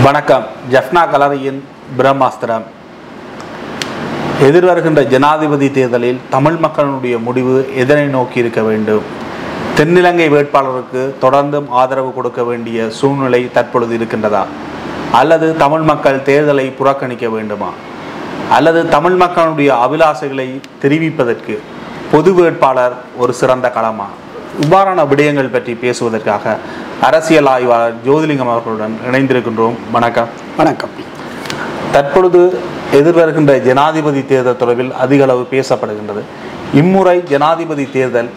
வணக்கம். ஜஃப்னா கலரியின் பிரம்மாஸ்திரம். எதிர்வருகின்ற ஜனாதிபதி தேர்தலில் தமிழ் மக்களுடைய முடிவு எதனை நோக்கி இருக்க வேண்டும்? தென்னிலங்கை வேட்பாளருக்கு தொடர்ந்தும் ஆதரவு கொடுக்க வேண்டிய சூழ்நிலை தற்பொழுது இருக்கின்றதா? அல்லது தமிழ் மக்கள் தேர்தலை புறக்கணிக்க வேண்டுமா? அல்லது தமிழ் மக்களுடைய அபிலாசைகளை தெரிவிப்பதற்கு பொது வேட்பாளர் ஒரு சிறந்த களமா? இவ்வாறான விடயங்கள் பற்றி பேசுவதற்காக அரசியல் ஆய்வாளர் ஜோதிலிங்கம் அவர்களுடன் இணைந்திருக்கின்றோம். வணக்கம். வணக்கம். தற்பொழுது எதிர்வருகின்ற ஜனாதிபதி தேர்தல் தொடர்பில் அதிக அளவு பேசப்படுகின்றது. இம்முறை ஜனாதிபதி தேர்தல்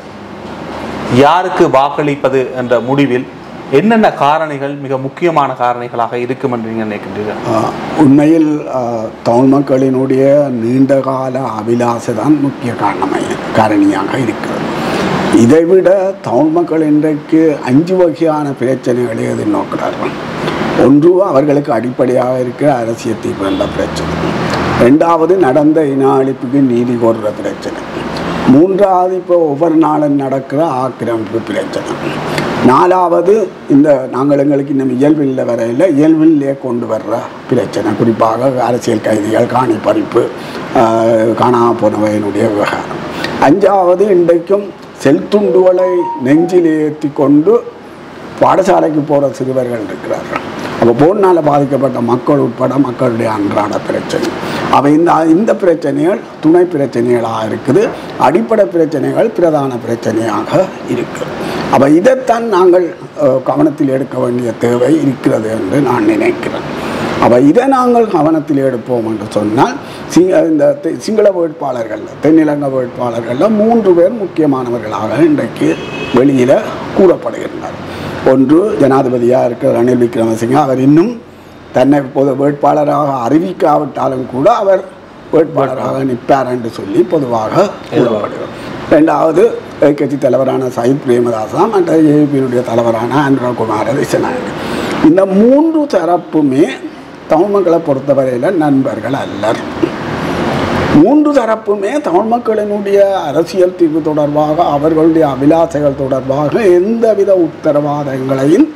யாருக்கு வாக்களிப்பது என்ற முடிவில் என்னென்ன காரணிகள் மிக முக்கியமான காரணிகளாக இருக்கும் என்று நீங்கள் நினைக்கின்றீர்கள்? உண்மையில் தமிழ் மக்களினுடைய நீண்டகால அபிலாசை தான் முக்கிய காரணியாக இருக்கிறது. இதைவிட தமிழ் மக்கள் இன்றைக்கு 5 வகையான பிரச்சனைகளை எதிர்நோக்கிறார்கள். ஒன்று, அவர்களுக்கு அடிப்படையாக இருக்கிற அரசியல் தீர்வு என்ற பிரச்சனை. 2வது, நடந்த இன அழிப்புக்கு நீதி கோருகிற பிரச்சனை. 3வது, இப்போ ஒவ்வொரு நாளும் நடக்கிற ஆக்கிரமிப்பு பிரச்சனை. 4வது, இந்த நாங்கள் எங்களுக்கு இன்னும் இயல்பில் வரையில் இயல்பிலே கொண்டு வர்ற பிரச்சனை, குறிப்பாக அரசியல் கைதிகள், காணி பறிப்பு, காணாமல் போனவையினுடைய விவகாரம். 5வது, இன்றைக்கும் செல்துண்டுகளை நெஞ்சில் ஏற்றி கொண்டு பாடசாலைக்கு போகிற சிறுவர்கள் இருக்கிறார்கள். அப்போ போனால் பாதிக்கப்பட்ட மக்கள் உட்பட மக்களுடைய அன்றாட பிரச்சனை. அவை இந்த பிரச்சனைகள் துணை பிரச்சனைகளாக இருக்குது. அடிப்படை பிரச்சனைகள் பிரதான பிரச்சனையாக இருக்குது. அப்போ இதைத்தான் நாங்கள் கவனத்தில் எடுக்க வேண்டிய தேவை இருக்கிறது என்று நான் நினைக்கிறேன். அப்போ இதை நாங்கள் கவனத்தில் எடுப்போம் என்று சொன்னால், இந்த சிங்கள வேட்பாளர்கள், தென்னிலங்கை வேட்பாளர்களில் 3 பேர் முக்கியமானவர்களாக இன்றைக்கு வெளியில் கூறப்படுகின்றனர். ஒன்று, ஜனாதிபதியாக இருக்கிற ரணில் விக்ரமசிங்க. அவர் இன்னும் தன்னை பொது வேட்பாளராக அறிவிக்காவிட்டாலும் கூட அவர் வேட்பாளராக நிற்பார் என்று சொல்லி பொதுவாக கூறப்படுகிறார். 2வது, கட்சி தலைவரான சயித் பிரேமதாசா, மற்ற ஏபியினுடைய தலைவரான அனுரகுமார திசாநாயக்க. இந்த 3 தரப்புமே தமிழ் மக்களை பொறுத்தவரையில் நண்பர்கள் அல்லர். 3 தரப்புமே தமிழ் மக்களினுடைய அரசியல் தீர்வு தொடர்பாக, அவர்களுடைய அபிலாசைகள் தொடர்பாக எந்தவித உத்தரவாதங்களையும்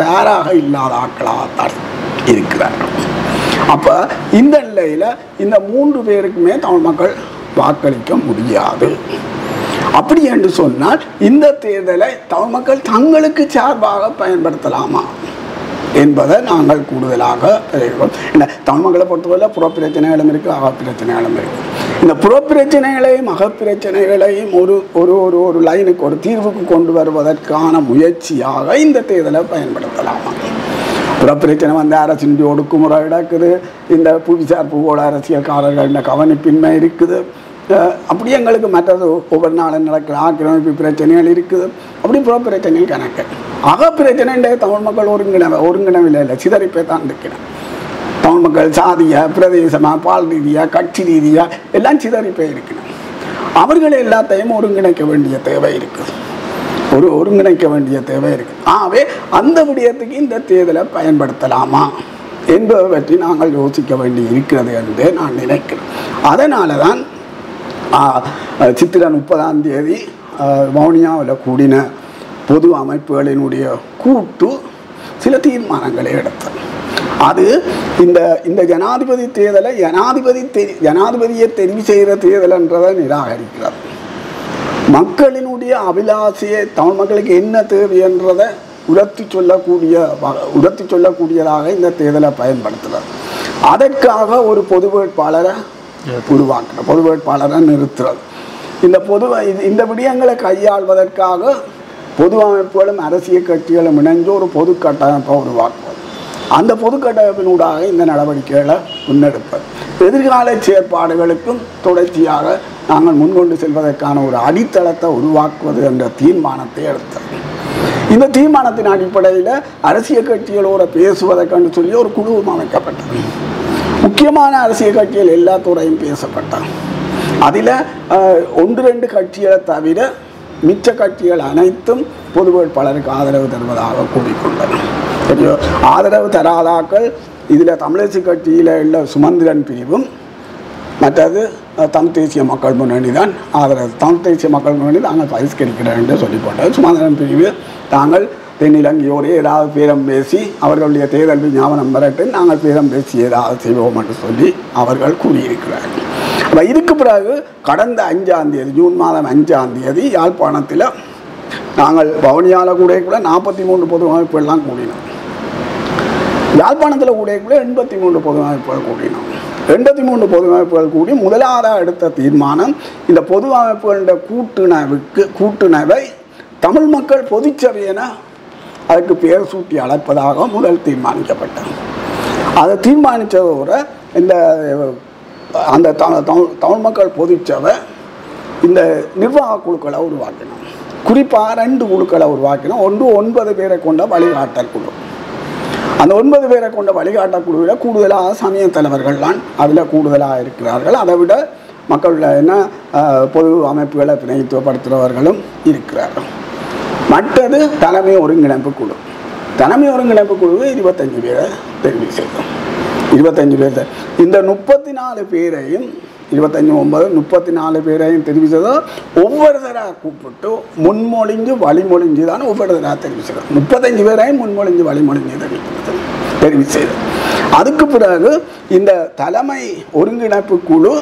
தயாராக இல்லாத ஆட்களாகத்தான் இருக்கிறார்கள். அப்போ இந்த நிலையில் இந்த 3 பேருக்குமே தமிழ் மக்கள் வாக்களிக்க முடியாது. அப்படி என்று சொன்னால் இந்த தேர்தலை தமிழ் மக்கள் தங்களுக்கு சார்பாக பயன்படுத்தலாமா என்பதை நாங்கள் கூடுதலாக என்ன, தமிழ் மக்களை பொறுத்தவரை புற பிரச்சனைகளும் இருக்குது, அகப்பிரச்சனைகளும் இருக்குது. இந்த புற பிரச்சனைகளையும் அகப்பிரச்சனைகளையும் ஒரு ஒரு ஒரு ஒரு லைனுக்கு, ஒரு தீர்வுக்கு கொண்டு வருவதற்கான முயற்சியாக இந்த தேர்தலை பயன்படுத்தலாமா? புறப்பிரச்சனை வந்து அரசினுடைய ஒடுக்குமுறை நடக்குது, இந்த புவிசார் பூவோட அரசியல்காரர்கள் கவனிப்பின்மை இருக்குது. அப்படி எங்களுக்கு மற்றது ஒவ்வொரு நாளும் நடக்கிற ஆக்கிரமிப்பு பிரச்சனைகள் இருக்குது. அப்படி புற பிரச்சனைகள் கணக்கு. அகப்பிரச்சனை தமிழ் மக்கள் ஒருங்கிணவில்லை, இல்லை, சிதறிப்பே தான் இருக்கிறேன். தமிழ் மக்கள் சாதியாக, பிரதேசமாக, பால் ரீதியாக, கட்சி ரீதியாக எல்லாம் சிதறிப்பே இருக்கிறேன். அவர்கள் எல்லாத்தையும் ஒருங்கிணைக்க வேண்டிய தேவை இருக்குது. ஒருங்கிணைக்க வேண்டிய தேவை இருக்குது. ஆகவே அந்த விடயத்துக்கு இந்த தேர்தலை பயன்படுத்தலாமா என்பதை பற்றி நாங்கள் யோசிக்க வேண்டி இருக்கிறது என்று நான் நினைக்கிறேன். அதனால தான் சித்திரை 30ஆம் தேதி வவுனியாவில் கூடின பொது அமைப்புகளினுடைய கூட்டு சில தீர்மானங்களை எடுத்தது. அது இந்த ஜனாதிபதி தேர்தலை ஜனாதிபதியை தெரிவு செய்கிற தேர்தல் என்றதை நிராகரிக்கிறது. மக்களினுடைய அபிலாசையை, தமிழ் மக்களுக்கு என்ன தேவை என்றதை உரத்தி சொல்லக்கூடியதாக இந்த தேர்தலை பயன்படுத்துகிறது. அதற்காக ஒரு பொது வேட்பாளரை உருவாக்குற, பொது வேட்பாளரை நிறுத்துறது. இந்த விடயங்களை கையாள்வதற்காக பொது அமைப்புகளும் அரசியல் கட்சிகளும் இணைந்து ஒரு பொது கட்டமைப்பை உருவாக்குவது. அந்த பொது கட்டமைப்பினூடாக இந்த நடவடிக்கைகளை முன்னெடுப்பது. எதிர்கால செயற்பாடுகளுக்கும் தொடர்ச்சியாக நாங்கள் முன்கொண்டு செல்வதற்கான ஒரு அடித்தளத்தை உருவாக்குவது என்ற தீர்மானத்தை எடுத்தது. இந்த தீர்மானத்தின் அடிப்படையில் அரசியல் கட்சிகளோடு பேசுவதற்கென்று சொல்லி ஒரு குழுவும் அமைக்கப்பட்டது. முக்கியமான அரசியல் கட்சிகள் எல்லா துறையும் பேசப்பட்டாங்க. அதில் 1-2 கட்சிகளை தவிர மிச்ச கட்சிகள் அனைத்தும் பொது வேட்பாளருக்கு ஆதரவு தருவதாக கூறிக்கொண்டன. சரியோ, ஆதரவு தராதாக்கள் இதில் தமிழரசு கட்சியில் உள்ள சுமந்திரன் பிரிவும், மற்றது தமிழ் தேசிய மக்கள் முன்னணி தான் ஆதரவு. தமிழ் தேசிய மக்கள் முன்னணி நாங்கள் பரிஷ்கரிக்கிறோம் என்று சொல்லிக்கொண்டது. சுமந்திரன் பிரிவு தாங்கள் தென்னிலங்கையோடு ஏதாவது பேரம் பேசி அவர்களுடைய தேர்தல் விஞ்ஞாபனம் வரட்டு நாங்கள் பேரம் பேசி ஏதாவது செய்வோம் என்று சொல்லி அவர்கள் கூறியிருக்கிறார்கள். அப்போ இதுக்கு பிறகு கடந்த 5ஆம் தேதி ஜூன் மாதம் 5ஆம் தேதி யாழ்ப்பாணத்தில் நாங்கள் வவுனியாவில் கூட 43 பொது அமைப்புகள்லாம் கூடினோம். யாழ்ப்பாணத்தில் கூட 83 பொது அமைப்புகள் கூடினோம். 83 பொது அமைப்புகள் கூடி முதலாவதாக எடுத்த தீர்மானம் இந்த பொது அமைப்புகளுடைய கூட்டுணவை தமிழ் மக்கள் பொதுச்சபை என அதுக்கு பெயர் சூட்டி அழைப்பதாக முதல் தீர்மானிக்கப்பட்டது. அதை தீர்மானித்ததோடு இந்த அந்த தமிழ் மக்கள் பொதுச்சபை இந்த நிர்வாக குழுக்களை உருவாக்கினோம். குறிப்பாக 2 குழுக்களை உருவாக்கினோம். ஒன்று 9 பேரை கொண்ட வழிகாட்டல் குழு. அந்த 9 பேரை கொண்ட வழிகாட்டல் குழுவில் கூடுதலாக சமய தலைவர்கள்லாம் அதில் கூடுதலாக இருக்கிறார்கள். அதை விட மக்கள் பொது அமைப்புகளை பிரதிநிதித்துவப்படுத்துகிறவர்களும் இருக்கிறார்கள். மற்றது தலைமை ஒருங்கிணைப்பு குழு. தலைமை ஒருங்கிணைப்பு குழுவை 25 பேரை தெரிவு செய்தோம். 25 பேர். இந்த 34 பேரையும் 34 பேரையும் தெரிவு செய்தோம். ஒவ்வொருத்தராக கூப்பிட்டு முன்மொழிஞ்சு வழிமொழிஞ்சு தான் ஒவ்வொருத்தராக தெரிவு செய்தோம். 35 பேரையும் முன்மொழிஞ்சு வழிமொழிஞ்சு தெரிவு செய்தோம். அதுக்கு பிறகு இந்த தலைமை ஒருங்கிணைப்பு குழு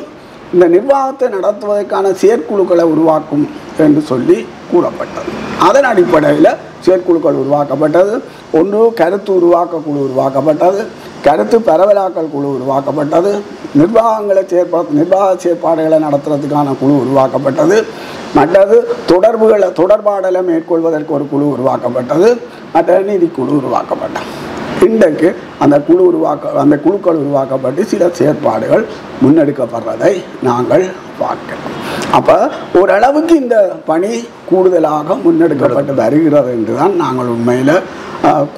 இந்த நிர்வாகத்தை நடத்துவதற்கான செயற்குழுக்களை உருவாக்கும் என்று சொல்லி கூறப்பட்டது. அதன் அடிப்படையில் செயற்குழுக்கள் உருவாக்கப்பட்டது. ஒன்று கருத்து உருவாக்க குழு உருவாக்கப்பட்டது, கருத்து பரவலாக்கல் குழு உருவாக்கப்பட்டது, நிர்வாக செயற்பாடுகளை நடத்துறதுக்கான குழு உருவாக்கப்பட்டது, மற்றது தொடர்பாடலை மேற்கொள்வதற்கு ஒரு குழு உருவாக்கப்பட்டது, மற்ற நிதிக்குழு உருவாக்கப்பட்டது. இன்றைக்கு அந்த குழுக்கள் உருவாக்கப்பட்டு சில செயற்பாடுகள் முன்னெடுக்கப்படுறதை நாங்கள் பார்க்கலாம். அப்போ ஓரளவுக்கு இந்த பணி கூடுதலாக முன்னெடுக்கப்பட்டு வருகிறது என்று தான் நாங்கள் உண்மையில்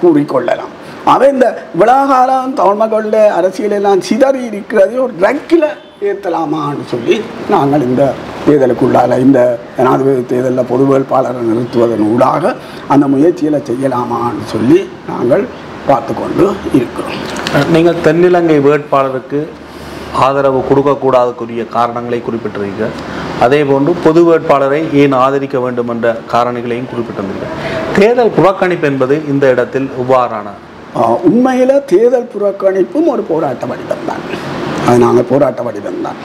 கூறிக்கொள்ளலாம். அவை இந்த விழாகாலம் தமிழ் மக்களுடைய அரசியலெல்லாம் சிதறி இருக்கிறதே ஒரு ட்ரக்கில் ஏற்றலாமான்னு சொல்லி நாங்கள் இந்த தேர்தலுக்குள்ளால் இந்த ஜனாதிபதி தேர்தலில் பொது வேட்பாளரை நிறுத்துவதன் ஊடாக அந்த முயற்சிகளை செய்யலாமான்னு சொல்லி நாங்கள் பார்த்து கொண்டு இருக்கிறோம். நீங்கள் தென்னிலங்கை வேட்பாளருக்கு ஆதரவு கொடுக்கக்கூடாதுக்குரிய காரணங்களை குறிப்பிட்டிருக்கீங்க. அதே போன்று பொது வேட்பாளரை ஏன் ஆதரிக்க வேண்டும் என்ற காரணிகளையும் குறிப்பிட்டிருந்தீர்கள். தேர்தல் புறக்கணிப்பு என்பது இந்த இடத்தில் இவ்வாறான உண்மையில் தேர்தல் புறக்கணிப்பும் ஒரு போராட்ட வடிவம் தான். அது நாங்கள் போராட்ட வடிவம் தான்.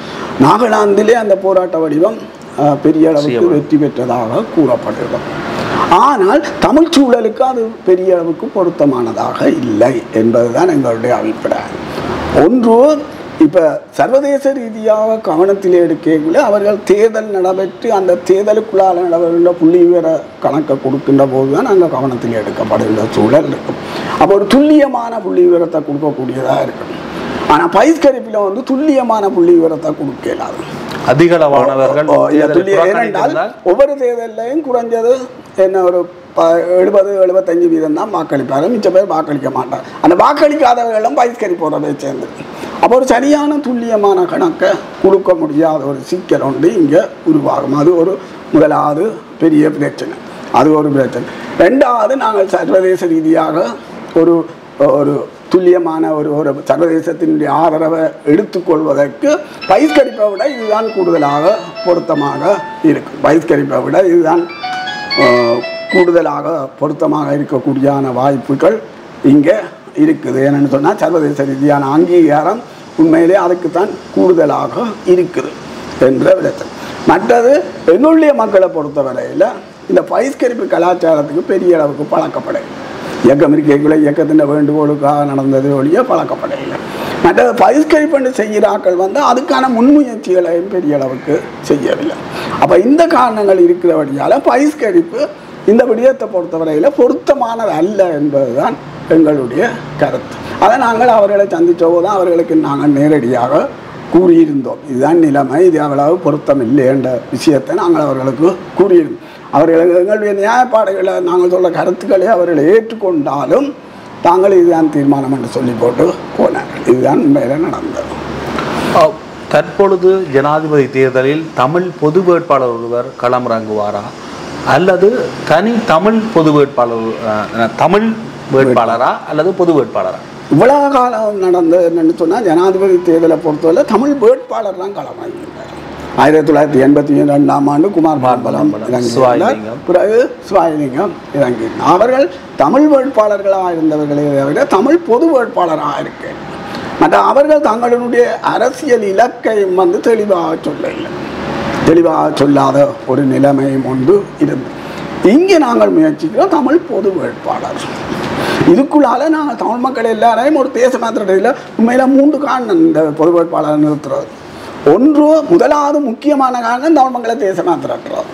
நாகாலாந்திலே அந்த போராட்ட வடிவம் பெரிய அளவுக்கு வெற்றி பெற்றதாக கூறப்படுகிறது. ஆனால் தமிழ் சூழலுக்கு அது பெரிய அளவுக்கு பொருத்தமானதாக இல்லை என்பதுதான் எங்களுடைய அபிப்பிராயம். ஒன்று, இப்போ சர்வதேச ரீதியாக கவனத்தில் எடுக்கக்குள்ள அவர்கள் தேர்தல் நடைபெற்று அந்த தேர்தலுக்குள்ளால் நடைபெறுகின்ற புள்ளி விவர கணக்கை கொடுக்கின்ற போது தான் அங்கே கவனத்தில் எடுக்கப்படுகின்ற சூழல் இருக்கும். அப்போ ஒரு துல்லியமான புள்ளி விவரத்தை கொடுக்கக்கூடியதாக இருக்கும். ஆனால் பயிர்கரிப்பில் துல்லியமான புள்ளி விவரத்தை கொடுக்க இயலாது. அதிகளவானவர்கள் ஏனென்றால் ஒவ்வொரு தேர்தலையும் குறைஞ்சது என்ன ஒரு 70-75% தான் வாக்களிப்பார்கள். மிச்ச பேர் வாக்களிக்க மாட்டார். அந்த வாக்களிக்காதவர்களும் பயிர்கரிப்போட சேர்ந்து அப்போ ஒரு சரியான துல்லியமான கணக்கை கொடுக்க முடியாத ஒரு சிக்கல் ஒன்று இங்கே உருவாகும். அது ஒரு முதலாவது பெரிய பிரச்சனை. அது ஒரு பிரச்சனை. ரெண்டாவது, நாங்கள் சர்வதேச ரீதியாக ஒரு ஒரு துல்லியமான ஒரு சர்வதேசத்தினுடைய ஆதரவை எடுத்துக்கொள்வதற்கு பயிர்கரிப்பை விட இதுதான் கூடுதலாக பொருத்தமாக இருக்கும். பயிர்கரிப்பை விட இதுதான் கூடுதலாக பொருத்தமாக இருக்கக்கூடியான வாய்ப்புகள் இங்கே இருக்குது. ஏன்னு சொன்னால் சர்வதேச ரீதியான அங்கீகாரம் உண்மையிலே அதுக்குத்தான் கூடுதலாக இருக்குது என்ற விதத்தில். மற்றது எங்களுடைய மக்களை பொறுத்தவரையில் இந்த பயிர்கரிப்பு கலாச்சாரத்துக்கு பெரிய அளவுக்கு பழக்கப்படையில்லை. இயக்கம் இருக்கைக்குள்ள இயக்கத்தின் வேண்டுகோளுக்காக நடந்தது ஒழிய பழக்கப்படையில்லை. மற்றது பயிர்கரிப்பு செய்கிறாக்கள் அதுக்கான முன்முயற்சிகளையும் பெரிய அளவுக்கு செய்யவில்லை. அப்போ இந்த காரணங்கள் இருக்கிறபடியால் பயிர்கரிப்பு இந்த விடயத்தை பொறுத்தவரையில் பொருத்தமானது அல்ல என்பதுதான் எங்களுடைய கருத்து. அதை நாங்கள் அவர்களை சந்தித்த போது அவர்களுக்கு நாங்கள் நேரடியாக கூறியிருந்தோம். இதுதான் நிலைமை, இது அவ்வளவு பொருத்தம் இல்லை என்ற விஷயத்தை நாங்கள் அவர்களுக்கு கூறியிருந்தோம். அவர்கள் எங்களுடைய நியாயப்பாடுகளை நாங்கள் சொல்ல கருத்துக்களை அவர்களை ஏற்றுக்கொண்டாலும் தாங்கள் இதுதான் தீர்மானம் என்று சொல்லி போட்டு போனார்கள். இதுதான் உண்மையில் நடந்தது. தற்பொழுது ஜனாதிபதி தேர்தலில் தமிழ் பொது வேட்பாளர் ஒருவர் களமிறங்குவாரா அல்லது தனி தமிழ் பொது வேட்பாளர் தமிழ் வேட்பாளரா அல்லது பொது வேட்பாளரா? இவ்வளவு காலம் நடந்தது என்னன்னு சொன்னால் ஜனாதிபதி தேர்தலை பொறுத்தவரை தமிழ் வேட்பாளர் தான் களமிறங்கினார். 1982ஆம் ஆண்டு குமார் பலம் இறங்கினார். பிறகு சிவாலிங்கம் இறங்கி அவர்கள் தமிழ் வேட்பாளர்களாக இருந்தவர்களே தவிர தமிழ் பொது வேட்பாளராக இருக்கேன். மற்ற அவர்கள் தங்களுடைய அரசியல் இலக்கை தெளிவாக சொல்லாத ஒரு நிலைமையும் ஒன்று இருந்தது. இங்கே நாங்கள் முயற்சிக்கிறோம் தமிழ் பொது வேட்பாளர். இதுக்குள்ளால நாங்கள் தமிழ் மக்கள் எல்லாரையும் ஒரு தேச மாத்திரத்தில் உண்மையில 3 காரணம் இந்த பொது வேட்பாளர் நிறுத்துறது. ஒன்று, முதலாவது முக்கியமான காரணம் தமிழ் மக்களை தேச மாத்திரட்டுறது.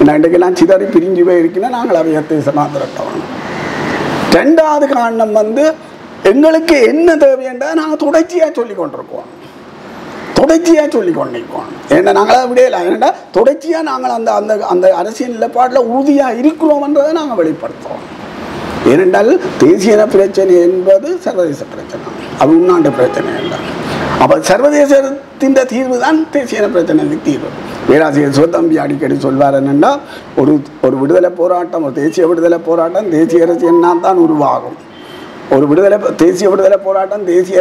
இன்றைக்கெல்லாம் சிதறி பிரிஞ்சு போய் இருக்குன்னா நாங்கள் அவைய தேச மாத்திரட்டோம். 2வது காரணம் எங்களுக்கு என்ன தேவைன்றதை நாங்கள் தொடர்ச்சியாக சொல்லி கொண்டிருக்கோம். ஏன்னா நாங்கள் அதை விடையில ஏன்னா தொடர்ச்சியாக நாங்கள் அந்த அந்த அந்த அரசியல் நிலைப்பாட்டில் உறுதியாக இருக்கிறோம்ன்றதை நாங்கள் வெளிப்படுத்துவோம். ஏனென்றால் தேசிய பிரச்சனை என்பது சர்வதேச பிரச்சனை, அது உள்நாட்டு பிரச்சனை இல்லை. அப்போ சர்வதேசத்தின் தீர்வு தான் தேசிய பிரச்சனைக்கு தீர்வு. பேராசிரியர் சிவத்தம்பி அடிக்கடி சொல்வார் என்னென்னா, ஒரு விடுதலை போராட்டம், ஒரு தேசிய விடுதலை போராட்டம் தேசிய அரசியல்னா தான் உருவாகும். தேசிய விடுதலை போராட்டம் தேசிய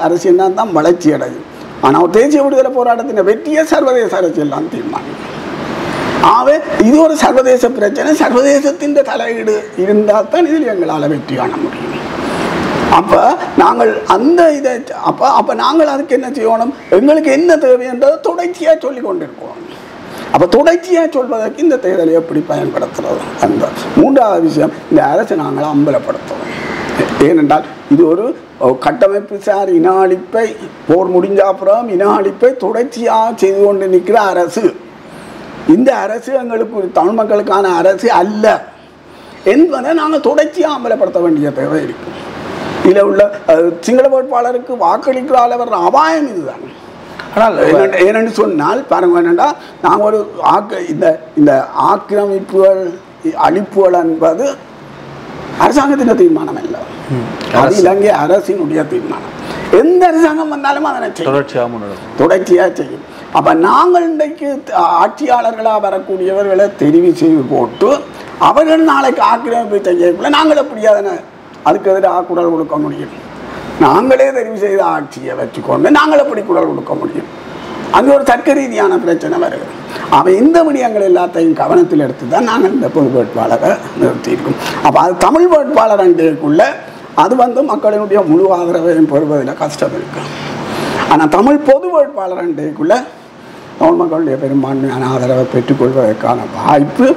அரசியல்னா தான் வளர்ச்சி அடையும். ஆனால் தேசிய விடுதலை போராட்டத்தின் வெற்றியை சர்வதேச அரசியல் தான் தீர்மானிக்கும். ஆகவே இது ஒரு சர்வதேச பிரச்சனை, சர்வதேசத்தின் தலையீடு இருந்தால் தான் இதில் எங்களால் வெற்றி காண முடியும். அப்போ நாங்கள் அந்த இதை அப்போ நாங்கள் அதுக்கு என்ன செய்யணும், எங்களுக்கு என்ன தேவை என்றதை தொடர்ச்சியாக சொல்லி கொண்டிருக்கோம். அப்போ தொடர்ச்சியாக சொல்வதற்கு இந்த தேர்தலை எப்படி பயன்படுத்துறது அந்த 3வது விஷயம், இந்த அரசை நாங்கள் அம்பலப்படுத்துவோம். ஏனென்றால் இது ஒரு கட்டமைப்பு சார் இன அழிப்பை, போர் முடிஞ்ச அப்புறம் இன அழிப்பை தொடர்ச்சியாக செய்து கொண்டு நிற்கிற அரசு. இந்த அரசு எங்களுக்கு தமிழ் மக்களுக்கான அரசு அல்ல என்பதை நாங்கள் தொடர்ச்சியாக அமலப்படுத்த வேண்டிய தேவை இருக்கு. இதில் உள்ள சிங்கள வேட்பாளருக்கு வாக்களிக்கிறால் வர்ற அபாயம் இதுதான். ஆனால் ஏனென்று சொன்னால் பாருங்க, என்னென்னா நாங்கள் ஒரு இந்த ஆக்கிரமிப்புகள் அழிப்புகள் என்பது அரசாங்கத்தின் தீர்மானம் இல்லை, அது இலங்கை அரசினுடைய தீர்மானம். எந்த அரசாங்கம் வந்தாலும் அதனை தொடர்ச்சியாக செய்யும். அப்போ நாங்கள் இன்றைக்கு ஆட்சியாளர்களாக வரக்கூடியவர்களை தெரிவு செய்து போட்டு அவர்கள் நாளைக்கு ஆக்கிரமிப்பு செய்யக்குள்ள நாங்கள் எப்படி அதுக்கு எதிராக குரல் கொடுக்க முடியும்? நாங்களே தெரிவு செய்த ஆட்சியை வச்சுக்கொண்டு நாங்கள் எப்படி குரல் கொடுக்க முடியும்? அங்கே ஒரு தர்க்க ரீதியான பிரச்சனை வருகிறது. அவன் இந்த விடயங்கள் எல்லாத்தையும் கவனத்தில் எடுத்து தான் நாங்கள் இந்த பொது வேட்பாளரை நிறுத்தியிருக்கோம். அப்போ அது தமிழ் வேட்பாளர் அன்றைக்குள்ள அது மக்களினுடைய முழு ஆதரவையும் பெறுவதில் கஷ்டம் இருக்கு. ஆனால் தமிழ் பொது வேட்பாளர் அன்றைக்குள்ள தமிழ் மக்களுடைய பெரும்பான்மையான ஆதரவை பெற்றுக்கொள்வதற்கான வாய்ப்பு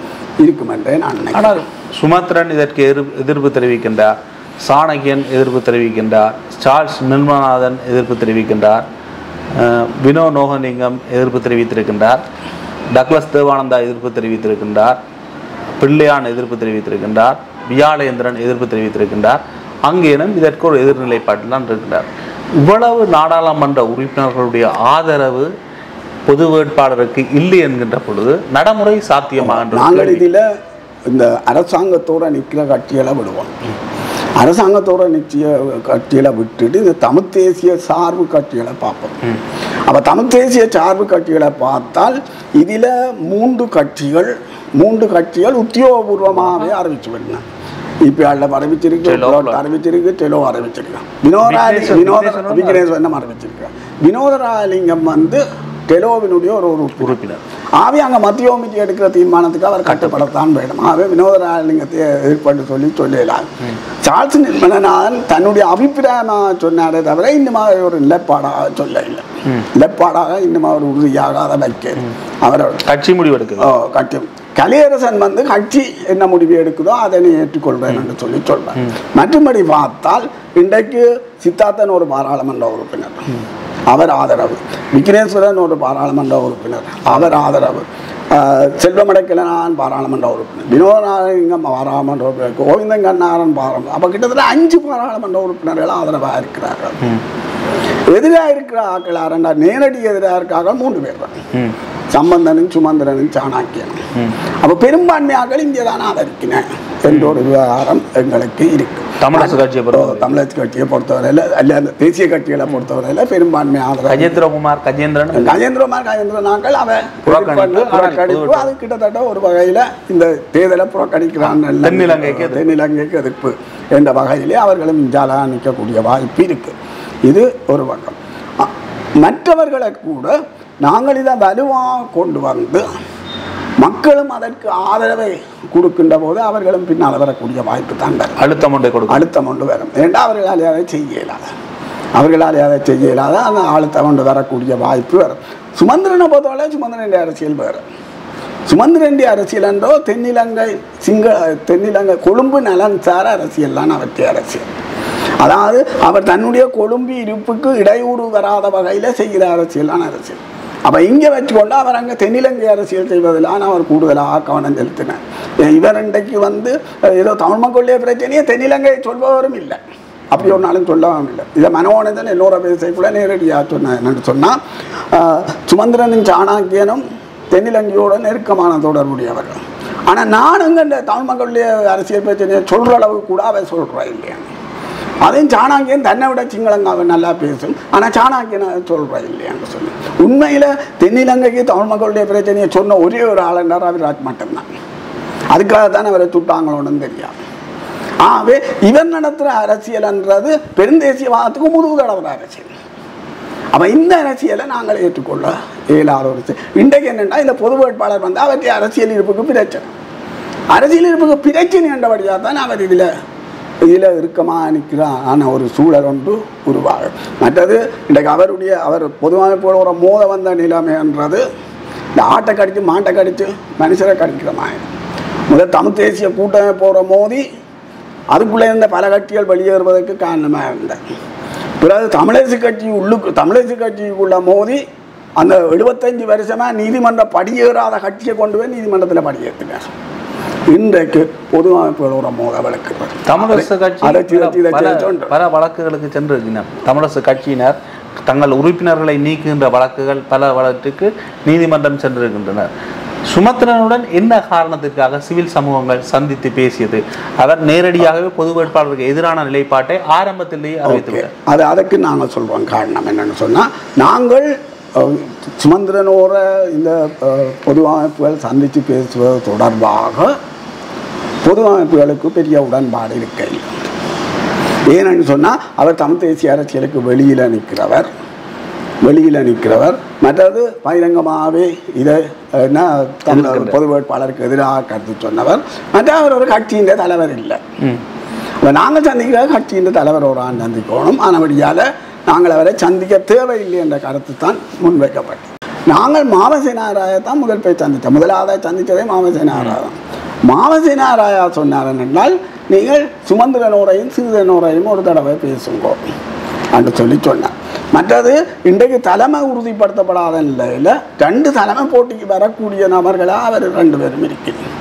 இருக்கும் என்றே நான் நினைக்கிறேன். ஆனால் சுமத்ரன் இதற்கு எதிர்ப்பு தெரிவிக்கின்றார், சாணக்கியன் எதிர்ப்பு தெரிவிக்கின்றார், சார்ல்ஸ் நிர்மலநாதன் எதிர்ப்பு தெரிவிக்கின்றார், வினோ நோகலிங்கம் எதிர்ப்பு தெரிவித்திருக்கின்றார், டக்ளஸ் தேவானந்தா எதிர்ப்பு தெரிவித்திருக்கின்றார், பிள்ளையான் எதிர்ப்பு தெரிவித்திருக்கின்றார், வியாழேந்திரன் எதிர்ப்பு தெரிவித்திருக்கின்றார். அங்கேனும் இதற்கு ஒரு எதிர்நிலைப்பாட்டில் தான் இருக்கின்றார். இவ்வளவு நாடாளுமன்ற உறுப்பினர்களுடைய ஆதரவு பொது வேட்பாளருக்கு இல்லை என்கின்ற பொழுது நடைமுறை சாத்தியமாக நாங்கள் இதில் இந்த அரசாங்கத்தோடு நிற்கிற கட்சிகளை விடுவோம். அரசாங்கத்தோட நிச்சய கட்சிகளை விட்டுட்டு இந்த தமிழ் தேசிய சார்பு கட்சிகளை பார்ப்போம். அப்போ தமிழ் தேசிய சார்பு கட்சிகளை பார்த்தால் இதில் 3 கட்சிகள் உத்தியோகபூர்வமாகவே அறிவிச்சு விடணும். இபிஆரில் அறிவிச்சிருக்கு, அறிவிச்சிருக்கு, டெலோ அறிவிச்சிருக்கான், விக்னேஸ்வரன் அறிவிச்சிருக்கான். வினோதராலிங்கம் டெலோவினுடைய ஒரு உறுப்பினர். ஆகவே அங்கே மத்திய கமிட்டி எடுக்கிற தீர்மானத்துக்கு அவர் கட்டுப்படத்தான் வேணும். ஆகவே வினோதராலிங்கத்தை எதிர்ப்பட்டு சொல்லலாம். சார்ல்ஸ் நிர்மலநாதன் தன்னுடைய அபிப்பிராயமாக சொன்னாரே தவிர இன்னும் ஒரு நிலைப்பாடாக சொல்ல இல்லை. நிலைப்பாடாக இன்னும் அவர் உறுதியாக அதை வைக்க அவரோட கட்சி முடிவு எடுக்க கட்சி கலையரசன் கட்சி என்ன முடிவு எடுக்குதோ அதனை ஏற்றுக்கொள்வேன் என்று சொல்வார். மற்றபடி பார்த்தால் இன்றைக்கு சித்தார்த்தன் ஒரு பாராளுமன்ற உறுப்பினர், அவர் ஆதரவு. விக்னேஸ்வரன் ஒரு பாராளுமன்ற உறுப்பினர், அவர் ஆதரவு. செல்வமடைக்கலனான் பாராளுமன்ற உறுப்பினர், வினோதநாயகம் பாராளுமன்ற உறுப்பினர், கோவிந்தன் கண்ணாரன் பாராளுமன்ற. அப்போ கிட்டத்தட்ட 5 பாராளுமன்ற உறுப்பினர்கள் ஆதரவாக இருக்கிறார்கள். எதிராக இருக்கிற ஆக்கள் யாரண்டா நேரடி எதிராக இருக்காங்க 3 பேர் தான், சம்பந்தனும் சுமந்திரனும் சாணக்கியனும். அப்போ பெரும்பான்மையாக இங்கே தான் ஆதரிக்கிறேன் என்ற ஒரு விவகாரம் எங்களுக்கு இருக்கு. தமிழரசு கட்சியை பொறுத்தவரையில் அல்ல, அந்த தேசிய கட்சிகளை பொறுத்தவரையில் பெரும்பான்மை ஆதரவு. கஜேந்திரகுமார் அவன் புறக்கணிப்பு. அது கிட்டத்தட்ட ஒரு வகையில் இந்த தேர்தலை புறக்கணிக்கிறான். தென்னிலங்கைக்கு எதிர்ப்பு என்ற வகையிலே அவர்களும் இஞ்சாலா நிற்கக்கூடிய வாய்ப்பு இருக்கு. இது ஒரு பக்கம். மற்றவர்களை கூட நாங்கள் இதை வலுவாக கொண்டு வந்து மக்களும் அதற்கு ஆதரவை கொடுக்கின்ற போது அவர்களும் பின்னால் வரக்கூடிய வாய்ப்பு தான் வரும். அழுத்தம் ஒன்று வரும். ஏன்னா அவர்களால் அதை செய்ய இயலாத அந்த அழுத்தம் கொண்டு வரக்கூடிய வாய்ப்பு வரும். சுமந்திரனை பொறுத்தவரை சுமந்திரனுடைய அரசியல் வேறு. சுமந்திரனுடைய அரசியல் என்றோ தென்னிலங்கை கொழும்பு நலன் சார அரசியல் தான் அவற்றை அரசியல். அதாவது அவர் தன்னுடைய கொழும்பு இருப்புக்கு இடையூறு வராத வகையில் செய்கிற அரசியல் தான் அரசியல். அப்போ இங்கே வச்சுக்கொண்டு அவர் அங்கே தென்னிலங்கை அரசியல் செய்வதிலான அவர் கூடுதலாக கவனம் செலுத்தினார். இவர் இன்றைக்கு வந்து ஏதோ தமிழ் மக்களுடைய பிரச்சனையே தென்னிலங்கையை சொல்பவரும் இல்லை, அப்படி ஒரு நாளும் சொல்லவும் இல்லை. இதை மனோனந்தன் இன்னொரு பேசை கூட நேரடியாக சொன்னார். என்னென்னு சொன்னால் சுமந்திரனும் சாணக்கியனும் தென்னிலங்கையோட நெருக்கமான தொடர்புடையவர்கள். ஆனால் நானுங்க இந்த தமிழ் மக்களுடைய அரசியல் பிரச்சனையை சொல்கிற அளவுக்கு கூட அவன் சொல்கிறா இல்லையா. அதையும் சாணக்கியன் தன்னை விட சிங்களங்காவை நல்லா பேசும், ஆனால் சாணக்கியனை சொல்கிறா இல்லையான்னு சொல்லி உண்மையில் தென்னிலங்கைக்கு தமிழ் மக்களுடைய பிரச்சனையை சொன்ன ஒரே ஒரு ஆளுநர் ரவிராஜ் மட்டும்தான். அதுக்காக தான் அவரை சுட்டாங்களோன்னு தெரியாது. ஆகவே இவர் நடத்துகிற அரசியல்ன்றது பெருந்தேசியவாதத்துக்கு முதுகு தடவுற அரசியல். அப்போ இந்த அரசியலை நாங்கள் ஏற்றுக்கொள்ள இயலாத ஒரு இன்றைக்கு என்னென்னா இந்த பொது வேட்பாளர் வந்து அவற்றை அரசியல் இருப்புக்கு பிரச்சனை என்றபடியாக தான் அவர் இதில் இறுக்கமாக நிற்கிறான ஒரு சூழல் ஒன்று உருவாகும். மற்றது இன்றைக்கு அவர் பொதுவாக போல ஒரு மோத வந்த நிலைமைன்றது இந்த ஆட்டை கடித்து மாட்டை கடித்து மனுஷரை கடிக்கிற மாதிரி. முதல் தமிழ் தேசிய கூட்டமைப்பு போகிற மோதி அதுக்குள்ளே இருந்த பல கட்சிகள் வெளியேறுவதற்கு காரணமாக இருந்தேன். பிறகு தமிழரசு கட்சிக்குள்ள மோதி அந்த 75 வருஷமாக நீதிமன்ற படியேறாத கட்சியை கொண்டு போய் நீதிமன்றத்தில் படியேற்றினார். இன்றைக்கு பொதுவாக மோத வழக்கு தமிழரசு கட்சி பல வழக்குகளுக்கு சென்றிருக்கிறார். தமிழரசு கட்சியினர் தங்கள் உறுப்பினர்களை நீக்குகின்ற வழக்குகள் பல வழக்குக்கு நீதிமன்றம் சென்றிருக்கின்றனர். சுமந்திரனுடன் என்ன காரணத்திற்காக சிவில் சமூகங்கள் சந்தித்து பேசியது? அவர் நேரடியாகவே பொது வேட்பாளருக்கு எதிரான நிலைப்பாட்டை ஆரம்பத்திலேயே அறிவித்துள்ளார். அதற்கு நாங்கள் சொல்கிறோம். காரணம் என்னென்னு சொன்னால், நாங்கள் சுமந்திரனோட இந்த பொது அமைப்புகள் சந்தித்து பேசுவது தொடர்பாக பொது அமைப்புகளுக்கு பெரிய உடன்பாடு இருக்கையில். ஏன்னு சொன்னால் அவர் தமிழ் தேசிய அரசியலுக்கு வெளியில் நிற்கிறவர். மற்றது பகிரங்கமாகவே இதை என்ன தமிழ் பொது வேட்பாளருக்கு எதிராக கருத்து சொன்னவர். மற்ற அவர் ஒரு கட்சியின் தலைவர் இல்லை. நாங்கள் சந்திக்கிற கட்சியின் தலைவர் ஒரு ஆண்டு சந்திக்கணும். ஆனபடியால் நாங்கள் அவரை சந்திக்க தேவையில்லை என்ற கருத்து தான் முன்வைக்கப்பட்டது. நாங்கள் மாவசேனாராயத்தான் முதல் போய் சந்தித்தோம். முதலாவதாக சந்தித்ததே மாவசேனாராயா தான். மாவசேனாராயா சொன்னார் என்றால், நீங்கள் சுமந்திரனோரையும் சிறிதனோரையும் ஒரு தடவை பேசுங்கோ என்று சொன்னார். மற்றது இன்றைக்கு தலைமை உறுதிப்படுத்தப்படாத நிலையில் 2 தலைமை போட்டிக்கு வரக்கூடிய நபர்களாக அவர் 2 பேரும் இருக்கிறோம்.